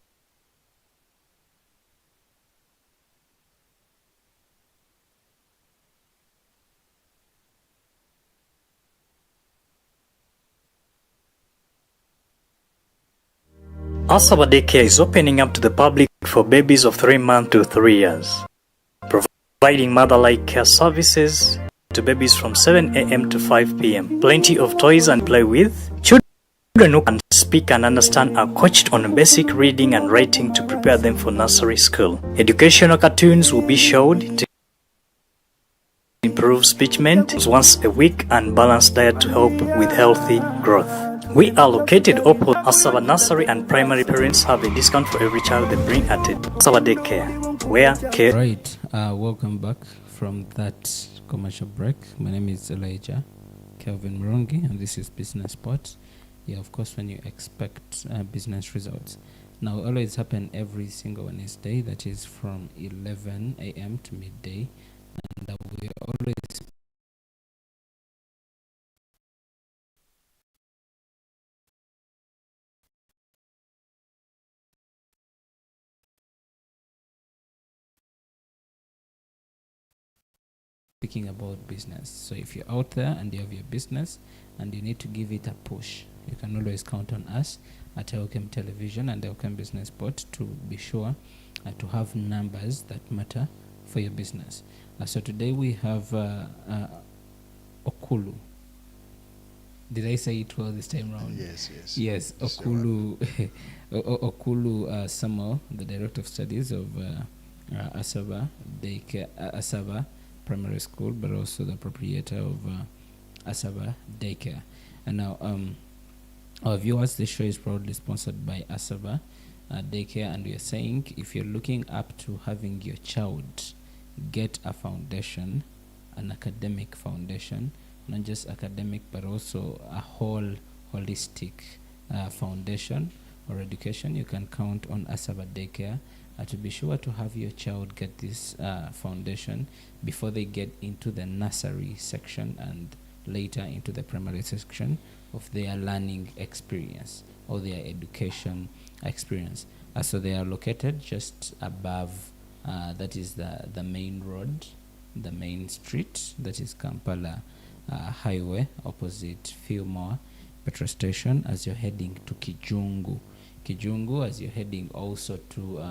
C: Asaba Daycare is opening up to the public for babies of 3 months to 3 years, providing mother-like care services to babies from 7 a.m. to 5 p.m. Plenty of toys and play with. Children who can speak and understand are coached on basic reading and writing to prepare them for nursery school. Educational cartoons will be showed to improve speechment once a week and balanced diet to help with healthy growth. We are located opposite Asaba Nursery and Primary. Parents have a discount for every child they bring at Asaba Daycare, where care.
A: Right, welcome back from that commercial break. My name is Elijah Kelvin Mrongi, and this is Business Spot. Yeah, of course, when you expect business results. Now, always happen every single Wednesday, that is from 11 a.m. to midday, and we always speaking about business. So if you're out there and you have your business and you need to give it a push, you can always count on us at Elkem Television and Elkem Business Spot to be sure to have numbers that matter for your business. So today we have Okulu. Did I say it well this time round?
B: Yes, yes.
A: Yes, Okulu, Okulu Samuel, the Director of Studies of Asaba Asaba Primary School, but also the proprietor of Asaba Daycare. And now, our viewers, the show is proudly sponsored by Asaba Daycare, and we are saying if you're looking up to having your child get a foundation, an academic foundation, not just academic, but also a whole holistic foundation or education, you can count on Asaba Daycare to be sure to have your child get this foundation before they get into the nursery section and later into the primary section of their learning experience or their education experience. So they are located just above, that is the main road, the main street, that is Kampala Highway, opposite Fillmore petrol station as you're heading to Kijungu, as you're heading also to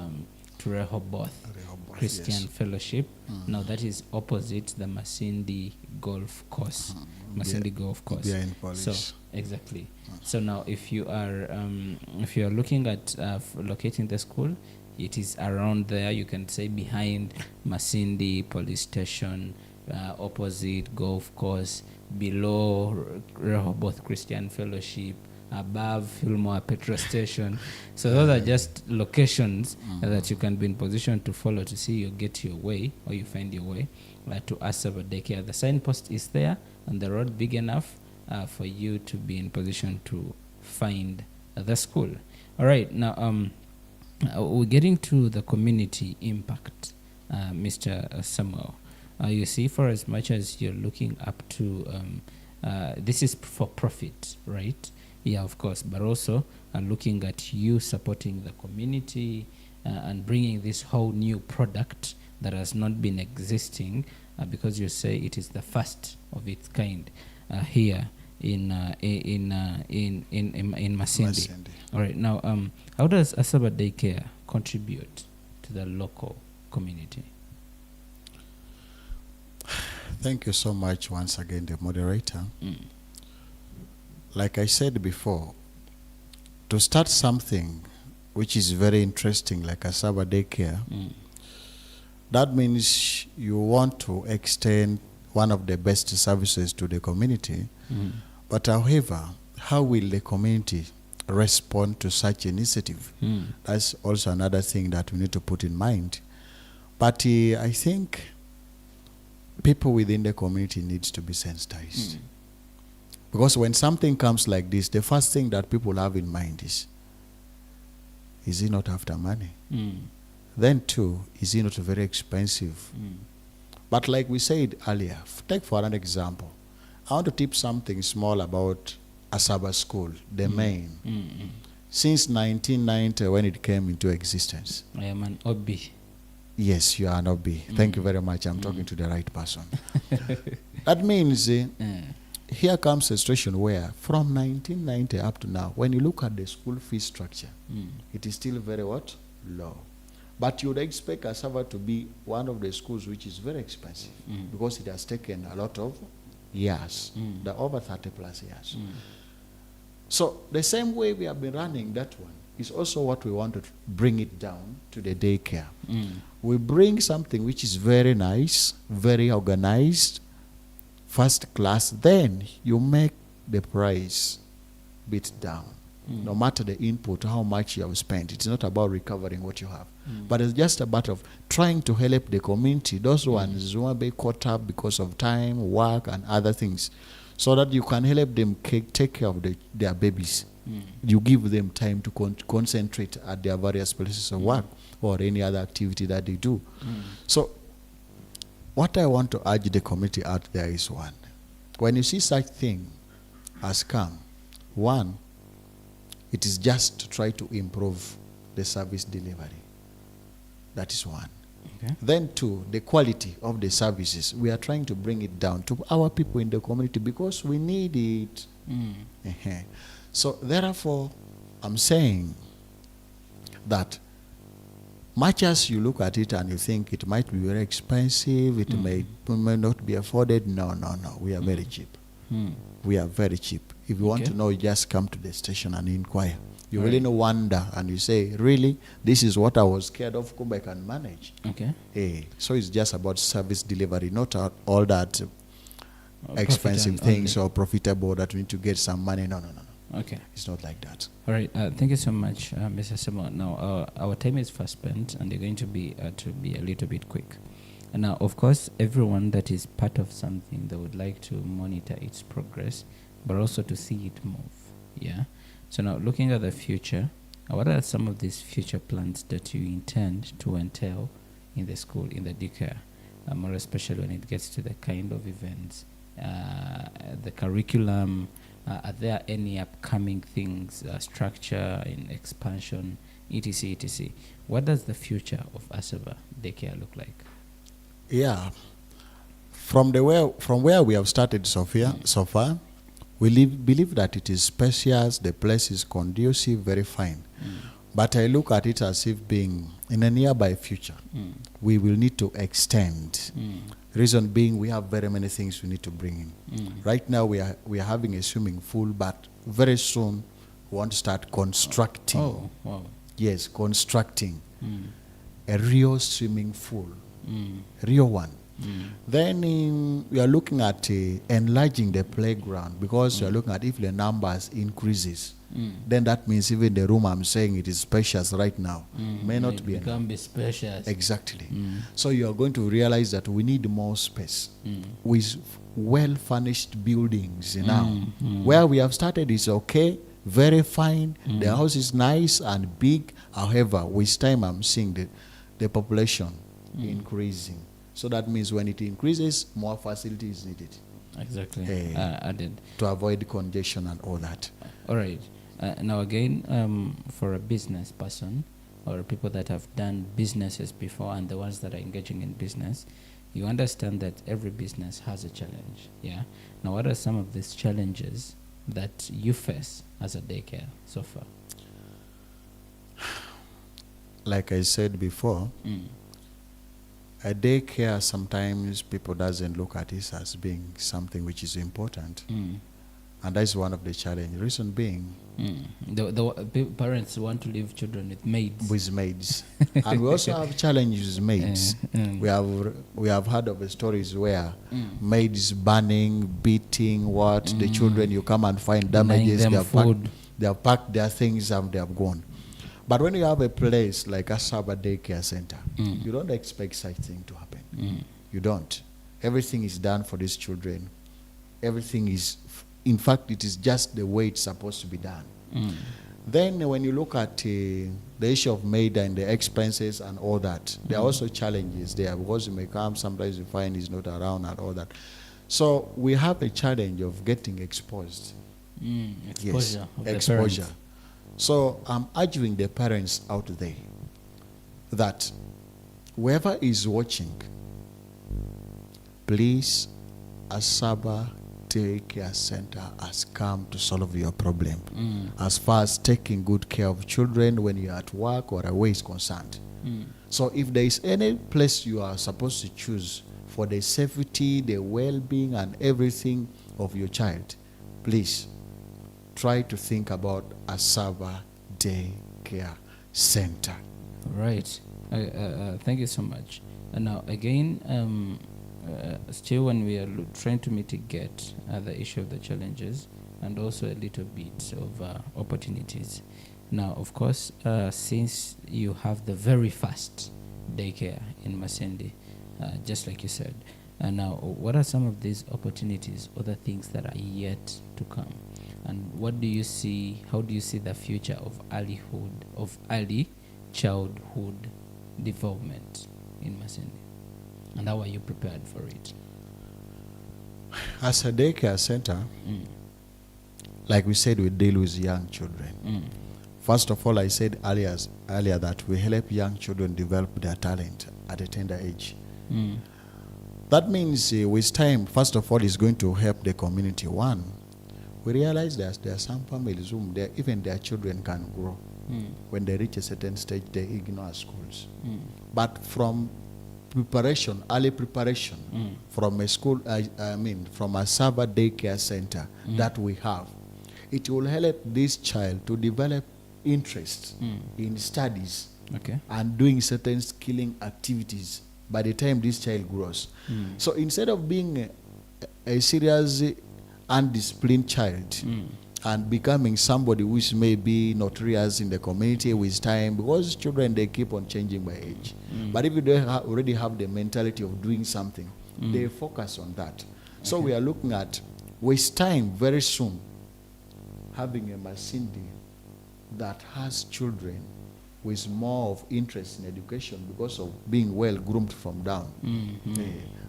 A: Rehoboth Christian Fellowship. Now that is opposite the Masindi golf course. Masindi golf course. So exactly. So now if you are looking at locating the school, it is around there. You can say behind Masindi police station, opposite golf course, below Rehoboth Christian Fellowship, above Fillmore petrol station. So those are just locations that you can be in position to follow to see you get your way or you find your way to Asaba Daycare. The signpost is there and the road big enough for you to be in position to find the school. All right, now we're getting to the community impact, Mr. Samuel. You see, for as much as you're looking up to, this is for profit, right? Yeah, of course, but also looking at you supporting the community and bringing this whole new product that has not been existing, because you say it is the first of its kind here in Masindi. All right, now how does Asaba Daycare contribute to the local community?
B: Thank you so much once again, the moderator. Like I said before, to start something which is very interesting like Asaba Daycare, that means you want to extend one of the best services to the community. But however, how will the community respond to such initiative? That's also another thing that we need to put in mind. But I think people within the community needs to be sensitized. Because when something comes like this, the first thing that people have in mind is he not after money? Then two, is he not very expensive? But like we said earlier, take for an example, I want to tip something small about Asaba School, the main. Since 1990 when it came into existence.
A: I am an OB.
B: Yes, you are an OB. Thank you very much. I'm talking to the right person. That means here comes a situation where from 1990 up to now, when you look at the school fee structure, it is still very what? Low. But you would expect Asaba to be one of the schools which is very expensive because it has taken a lot of years, the over 30 plus years. So the same way we have been running that one is also what we want to bring it down to the daycare. We bring something which is very nice, very organized, first class, then you make the price bit down. No matter the input, how much you have spent, it's not about recovering what you have. But it's just a matter of trying to help the community, those ones who are being caught up because of time, work, and other things, so that you can help them take care of their babies. You give them time to concentrate at their various places of work or any other activity that they do. So what I want to urge the community out there is one. When you see such thing as scam, one, it is just to try to improve the service delivery. That is one.
A: Okay.
B: Then two, the quality of the services. We are trying to bring it down to our people in the community because we need it. So therefore, I'm saying that much as you look at it and you think it might be very expensive, it may not be afforded, no. We are very cheap. We are very cheap. If you want to know, you just come to the station and inquire. You really no wonder, and you say, really, this is what I was scared of, come back and manage.
A: Okay.
B: So it's just about service delivery, not all that expensive things or profitable that we need to get some money. No.
A: Okay.
B: It's not like that.
A: All right. Thank you so much, Mr. Samuel. Now, our time is fast spent, and they're going to be a little bit quick. And now, of course, everyone that is part of something, they would like to monitor its progress, but also to see it move. Yeah. So now, looking at the future, what are some of these future plans that you intend to entail in the school, in the daycare, more especially when it gets to the kind of events, the curriculum? Are there any upcoming things, structure and expansion, etc.? What does the future of Asaba daycare look like?
B: Yeah, from where we have started so far, we believe that it is spacious, the place is conducive, very fine. But I look at it as if being in a nearby future, we will need to extend. Reason being, we have very many things we need to bring in. Right now, we are having a swimming pool, but very soon we want to start constructing.
A: Oh, wow.
B: Yes, constructing a real swimming pool, real one. Then we are looking at enlarging the playground, because we are looking at if the numbers increases, then that means even the room I'm saying it is spacious right now may not be enough.
A: Be spacious.
B: Exactly. So you are going to realize that we need more space with well-furnished buildings now. Where we have started is okay, very fine. The house is nice and big. However, with time I'm seeing the population increasing. So that means when it increases, more facilities needed.
A: Exactly. Added.
B: To avoid congestion and all that.
A: All right. Now again, for a business person or people that have done businesses before and the ones that are engaging in business, you understand that every business has a challenge. Yeah. Now, what are some of these challenges that you face as a daycare so far?
B: Like I said before, a daycare, sometimes people doesn't look at it as being something which is important. And that's one of the challenges. Reason being,
A: the parents want to leave children with maids.
B: With maids. And we also have challenges with maids. We have heard of the stories where maids burning, beating, the children you come and find damages, they have packed their things and they have gone. But when you have a place like Asaba Daycare Center, you don't expect such thing to happen. You don't. Everything is done for these children. Everything is, in fact, it is just the way it's supposed to be done. Then when you look at the issue of maid and the expenses and all that, there are also challenges there, because you may come, sometimes you find he's not around and all that. So we have a challenge of getting exposed.
A: Exposure.
B: Yes, exposure. So I'm urging the parents out there that whoever is watching, please, Asaba Daycare Center has come to solve your problem as far as taking good care of children when you're at work or away is concerned. So if there is any place you are supposed to choose for the safety, the well-being and everything of your child, please try to think about Asaba Daycare Center.
A: Right. Thank you so much. And now again, still when we are trying to mitigate the issue of the challenges, and also a little bit of opportunities. Now, of course, since you have the very fast daycare in Masindi, just like you said, now what are some of these opportunities, other things that are yet to come? And what do you see, how do you see the future of early childhood development in Masindi? And how are you prepared for it?
B: As a daycare center, like we said, we deal with young children. First of all, I said earlier that we help young children develop their talent at a tender age. That means with time, first of all, it's going to help the community. One, we realize that there are some families whom even their children can grow. When they reach a certain stage, they ignore schools. But from preparation, early preparation, from a school, from a Saba daycare center that we have, it will help this child to develop interest in studies and doing certain skilling activities by the time this child grows. So instead of being a serious, undisciplined child and becoming somebody which may be notorious in the community with time, because children, they keep on changing by age. But if you don't already have the mentality of doing something, they focus on that. So we are looking at, with time, very soon, having a Masindi that has children with more of interest in education because of being well groomed from down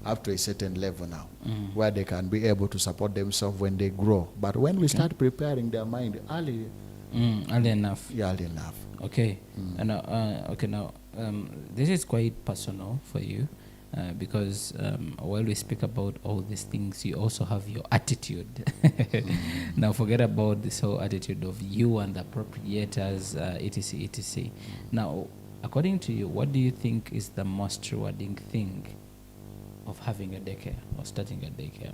B: up to a certain level now, where they can be able to support themselves when they grow. But when we start preparing their mind early
A: enough.
B: Yeah, early enough.
A: Okay. And now this is quite personal for you. Because while we speak about all these things, you also have your attitude. Now forget about this whole attitude of you and the appropriators, etc, etc. Now, according to you, what do you think is the most rewarding thing of having a daycare or starting a daycare?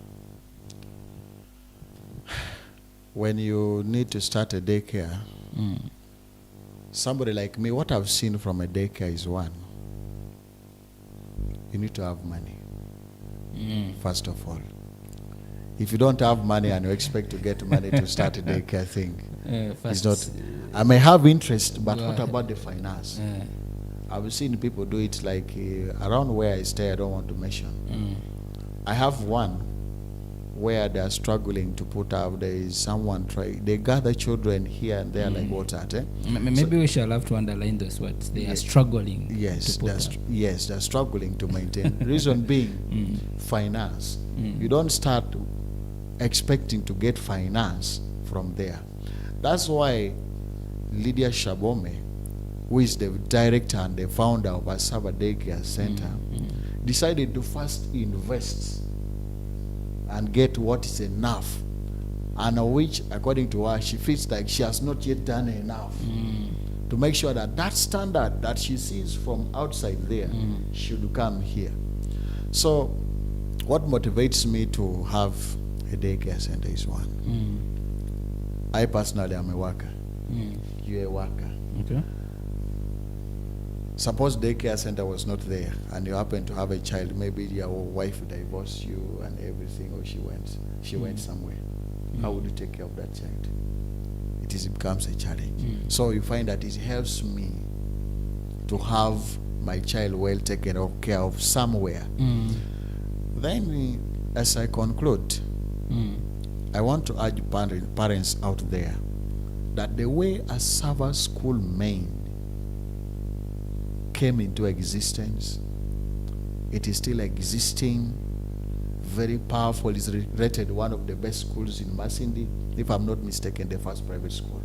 B: When you need to start a daycare, somebody like me, what I've seen from a daycare is one, you need to have money, first of all. If you don't have money and you expect to get money to start a daycare thing, it's not. I may have interest, but what about the finance? I've seen people do it like around where I stay, I don't want to mention. I have one where they are struggling to put up. There is someone they gather children here and there like water.
A: Maybe we shall have to underline those words. They are struggling.
B: Yes, they're struggling to maintain. Reason being, finance. You don't start expecting to get finance from there. That's why Lydia Shabome, who is the director and the founder of Asaba Daycare Center, decided to first invest and get what is enough, and which, according to her, she feels like she has not yet done enough to make sure that that standard that she sees from outside there should come here. So what motivates me to have a daycare center is one. I personally am a worker. You're a worker.
A: Okay.
B: Suppose daycare center was not there and you happen to have a child, maybe your wife divorced you and everything, or she went somewhere. How would you take care of that child? It becomes a challenge. So you find that it helps me to have my child well taken care of somewhere. Then, as I conclude, I want to urge parents out there that the way a Sava School Main came into existence, it is still existing, very powerful. It's rated one of the best schools in Masindi, if I'm not mistaken, the first private school.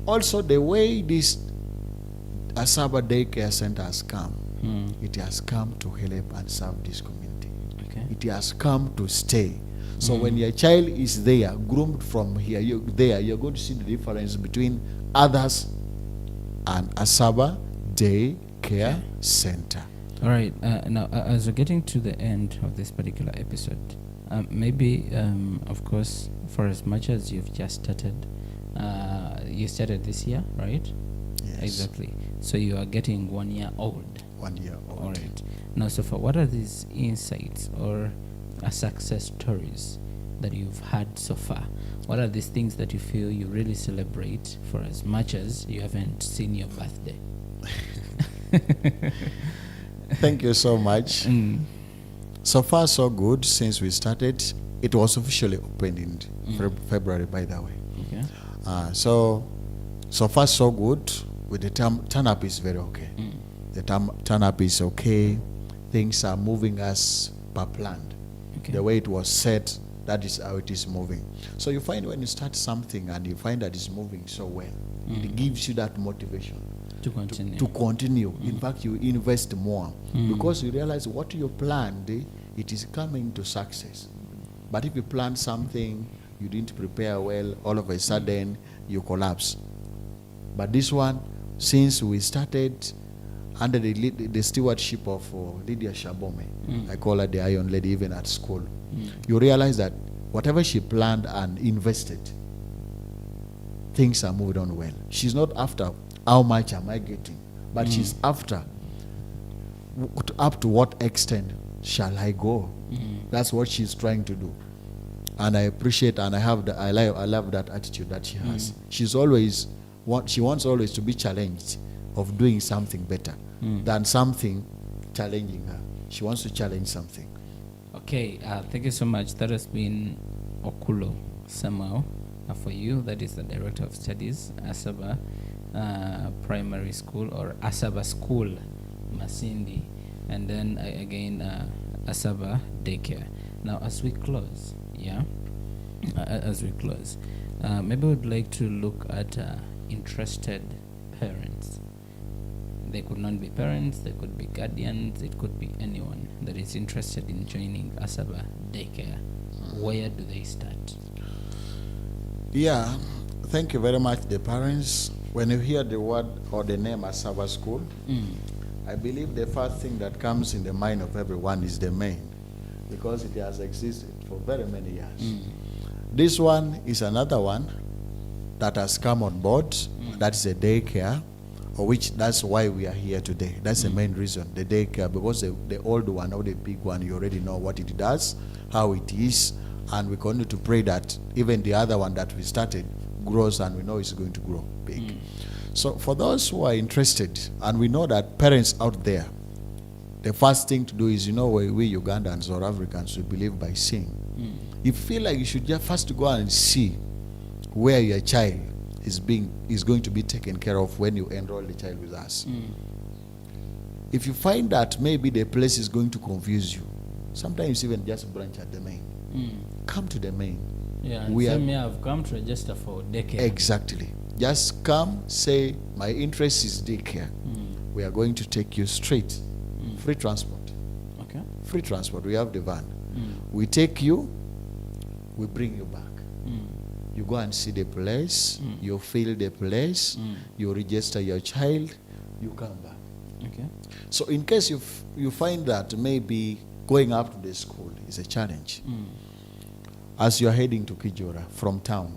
B: Also, the way this Asaba Daycare Center has come, it has come to help and serve this community. It has come to stay. So when your child is there, groomed from here, you're going to see the difference between others and Asaba Daycare Center.
A: All right. Now, as we're getting to the end of this particular episode, maybe, of course, for as much as you've just started, you started this year, right?
B: Yes.
A: Exactly. So you are getting 1 year old.
B: 1 year old.
A: All right. Now, so far, what are these insights or success stories that you've had so far? What are these things that you feel you really celebrate for as much as you haven't seen your birthday?
B: Thank you so much. So far, so good since we started. It was officially opened in February, by the way.
A: Okay.
B: So far, so good. With the turn-up is very okay. The turn-up is okay. Things are moving as per planned.
A: Okay.
B: The way it was set, that is how it is moving. So you find when you start something and you find that it's moving so well, it gives you that motivation
A: To continue.
B: to continue. In fact, you invest more because you realize what you planned, it is coming to success. But if you plan something, you didn't prepare well, all of a sudden you collapse. But this one, since we started under the stewardship of Lydia Shabome, I call her the Iron Lady even at school, you realize that whatever she planned and invested, things are moving on well. She's not after how much am I getting, but she's after up to what extent shall I go. That's what she's trying to do, and I appreciate and I love that attitude that she has. She wants always to be challenged of doing something better than something challenging her. She wants to challenge something.
A: Okay, thank you so much. That has been Okulo Samuel for you. That is the Director of Studies, Asaba Primary School, or Asaba School, Masindi, and then again Asaba Daycare. Now, as we close, maybe we'd like to look at interested parents. They could not be parents, they could be guardians, it could be anyone that is interested in joining Asaba Daycare. Where do they start?
B: Yeah, thank you very much, the parents. When you hear the word or the name Asaba School, I believe the first thing that comes in the mind of everyone is the main, because it has existed for very many years. This one is another one that has come on board. That is a daycare, that's why we are here today. That's the main reason, the daycare, because the old one or the big one, you already know what it does, how it is, and we continue to pray that even the other one that we started grows, and we know it's going to grow big. So for those who are interested, and we know that parents out there, the first thing to do is, we Ugandans or Africans, we believe by seeing. You feel like you should just first go and see where your child is going to be taken care of when you enroll the child with us. If you find that maybe the place is going to confuse you, sometimes even just branch at the main. Come to the main.
A: Yeah, and I've come to register for daycare.
B: Exactly. Just come, say, my interest is daycare. We are going to take you straight. Free transport.
A: Okay.
B: Free transport. We have the van. We take you, we bring you back. You go and see the place, you feel the place, you register your child, you come back.
A: Okay.
B: So in case you find that maybe going up to the school is a challenge, as you are heading to Kijora from town,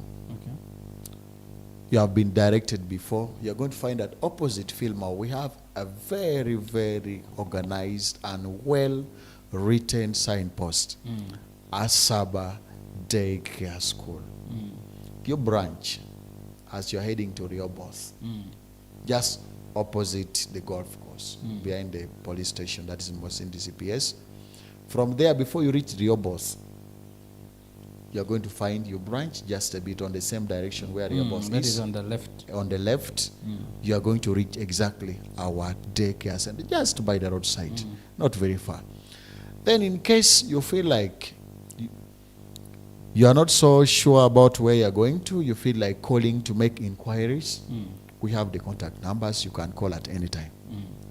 B: you have been directed before, you're going to find that opposite Fillmore, we have a very, very organized and well-written signpost, Asaba Daycare School. Your branch, as you're heading to Rehoboth, just opposite the golf course, behind the police station, that is in Masindi CPS. From there, before you reach Rehoboth, you're going to find your branch just a bit on the same direction where Rehoboth is.
A: That is on the left.
B: On the left, you are going to reach exactly our daycare center, just by the roadside, not very far. Then in case you feel like you are not so sure about where you're going to, you feel like calling to make inquiries, we have the contact numbers. You can call at any time.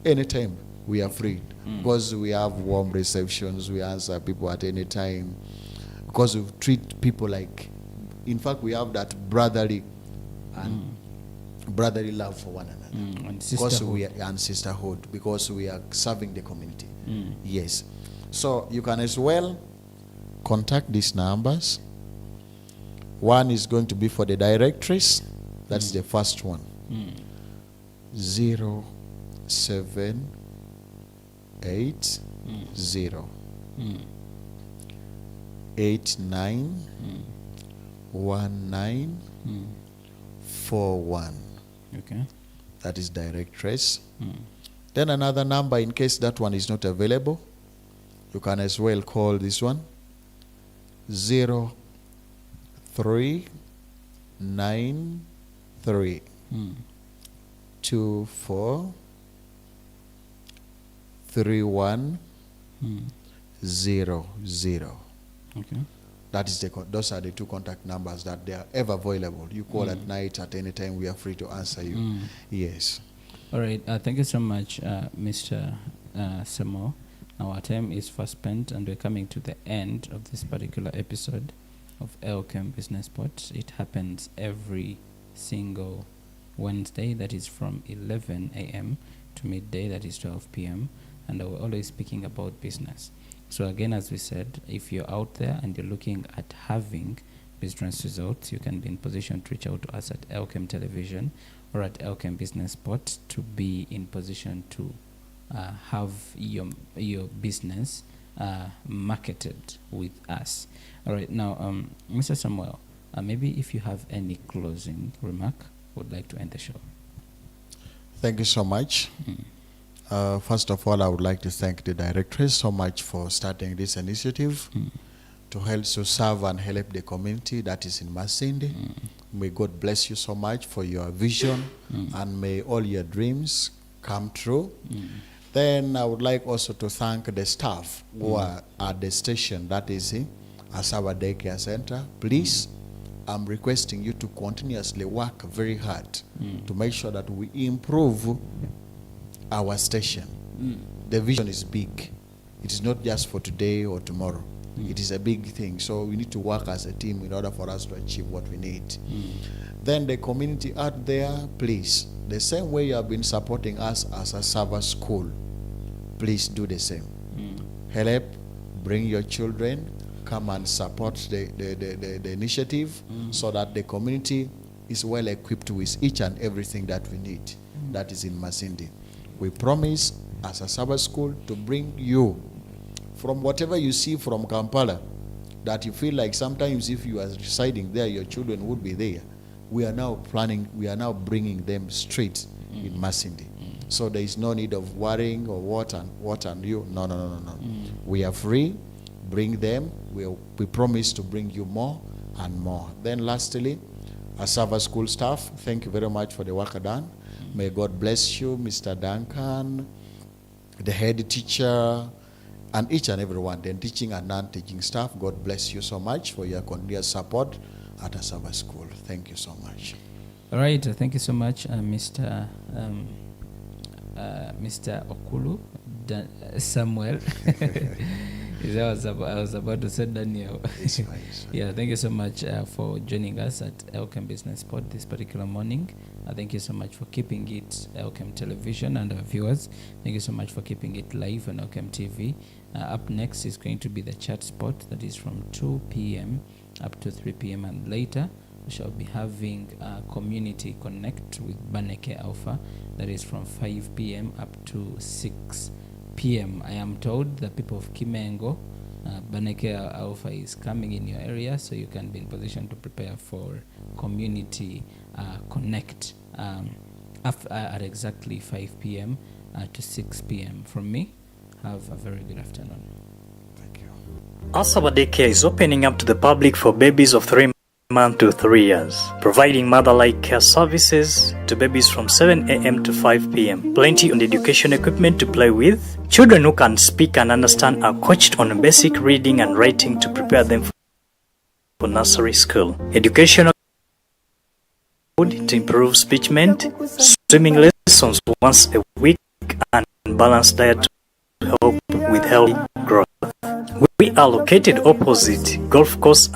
B: Anytime, we are free. Because we have warm receptions, we answer people at any time. Because we treat people like, in fact, we have that brotherly and brotherly love for one another.
A: And
B: sisterhood, because we are serving the community. Yes. So you can as well contact these numbers. One is going to be for the directories. That's the first one. 078 891941.
A: Okay.
B: That is direct trace. Then another number, in case that one is not available, you can as well call this one, 0393 243100.
A: Okay.
B: That is those are the two contact numbers that they are ever available. You call at night, at any time, we are free to answer you. Yes.
A: All right. Thank you so much, Mr. Samo. Our time is fast spent, and we're coming to the end of this particular episode of Elkem Business Spot. It happens every single Wednesday, that is from 11 a.m. to midday, that is 12 p.m. And we're always speaking about business. So again, as we said, if you're out there and you're looking at having business results, you can be in position to reach out to us at Elkem Television or at Elkem Business Spot to be in position to have your business marketed with us. All right, now, Mr. Samuel, maybe if you have any closing remark, would like to end the show.
B: Thank you so much. First of all, I would like to thank the directors so much for starting this initiative to help to serve and help the community that is in Masindi. May God bless you so much for your vision, and may all your dreams come true. Then I would like also to thank the staff who are at the station, that is Asaba Daycare Center. Please, I'm requesting you to continuously work very hard to make sure that we improve our station. The vision is big. It is not just for today or tomorrow. It is a big thing. So we need to work as a team in order for us to achieve what we need. Then the community out there, please, the same way you have been supporting us as a service school, please do the same. Help, bring your children, come and support the initiative so that the community is well equipped with each and everything that we need that is in Masindi. We promise as a Sabbath school to bring you from whatever you see from Kampala, that you feel like sometimes if you are residing there, your children would be there. We are now bringing them straight in Masindi. So there is no need of worrying or what and you. No. We are free. Bring them. We promise to bring you more and more. Then lastly, as Sabbath school staff, thank you very much for the work done. May God bless you, Mr. Duncan, the head teacher, and each and everyone, the teaching and non-teaching staff. God bless you so much for your continuous support at a Sabbath school. Thank you so much.
A: All right, thank you so much, Mr. Okulu Samuel. I was about to say Daniel.
B: It's fine.
A: Yeah, thank you so much for joining us at Elkem Business Spot this particular morning. Thank you so much for keeping it Elkem Television and our viewers. Thank you so much for keeping it live on Elkem TV. Up next is going to be the chat spot, that is from 2 p.m. up to 3 p.m. and later we shall be having Community Connect with Baneke Alpha, that is from 5 p.m. up to 6 p.m. I am told the people of Kimengo, Baneke Alpha is coming in your area, so you can be in position to prepare for Community Connect at exactly 5 p.m. To 6 p.m. From me, have a very good afternoon.
B: Thank you.
C: Asaba Daycare is opening up to the public for babies of 3 months to 3 years, providing mother-like care services to babies from 7 a.m. to 5 p.m. Plenty of education equipment to play with. Children who can speak and understand are coached on basic reading and writing to prepare them for nursery school. Educational to improve speechment, swimming lessons once a week, and balanced diet to help with healthy growth. We are located opposite golf course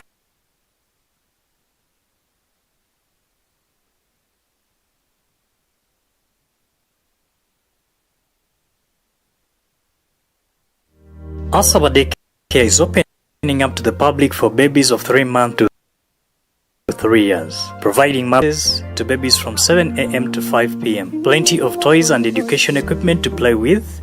C: Asaba Daycare is opening up to the public for babies of 3 months to 3 years, providing mothers to babies from 7 a.m. to 5 p.m. Plenty of toys and education equipment to play with.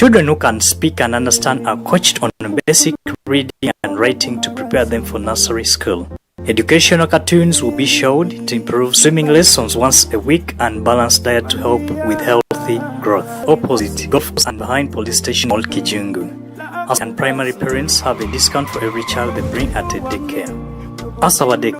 C: Children who can speak and understand are coached on basic reading and writing to prepare them for nursery school. Educational cartoons will be showed to improve swimming lessons once a week and balanced diet to help with healthy growth. Opposite golf course and behind police station Old Kijungu. And primary parents have a discount for every child they bring at a daycare. As our daycare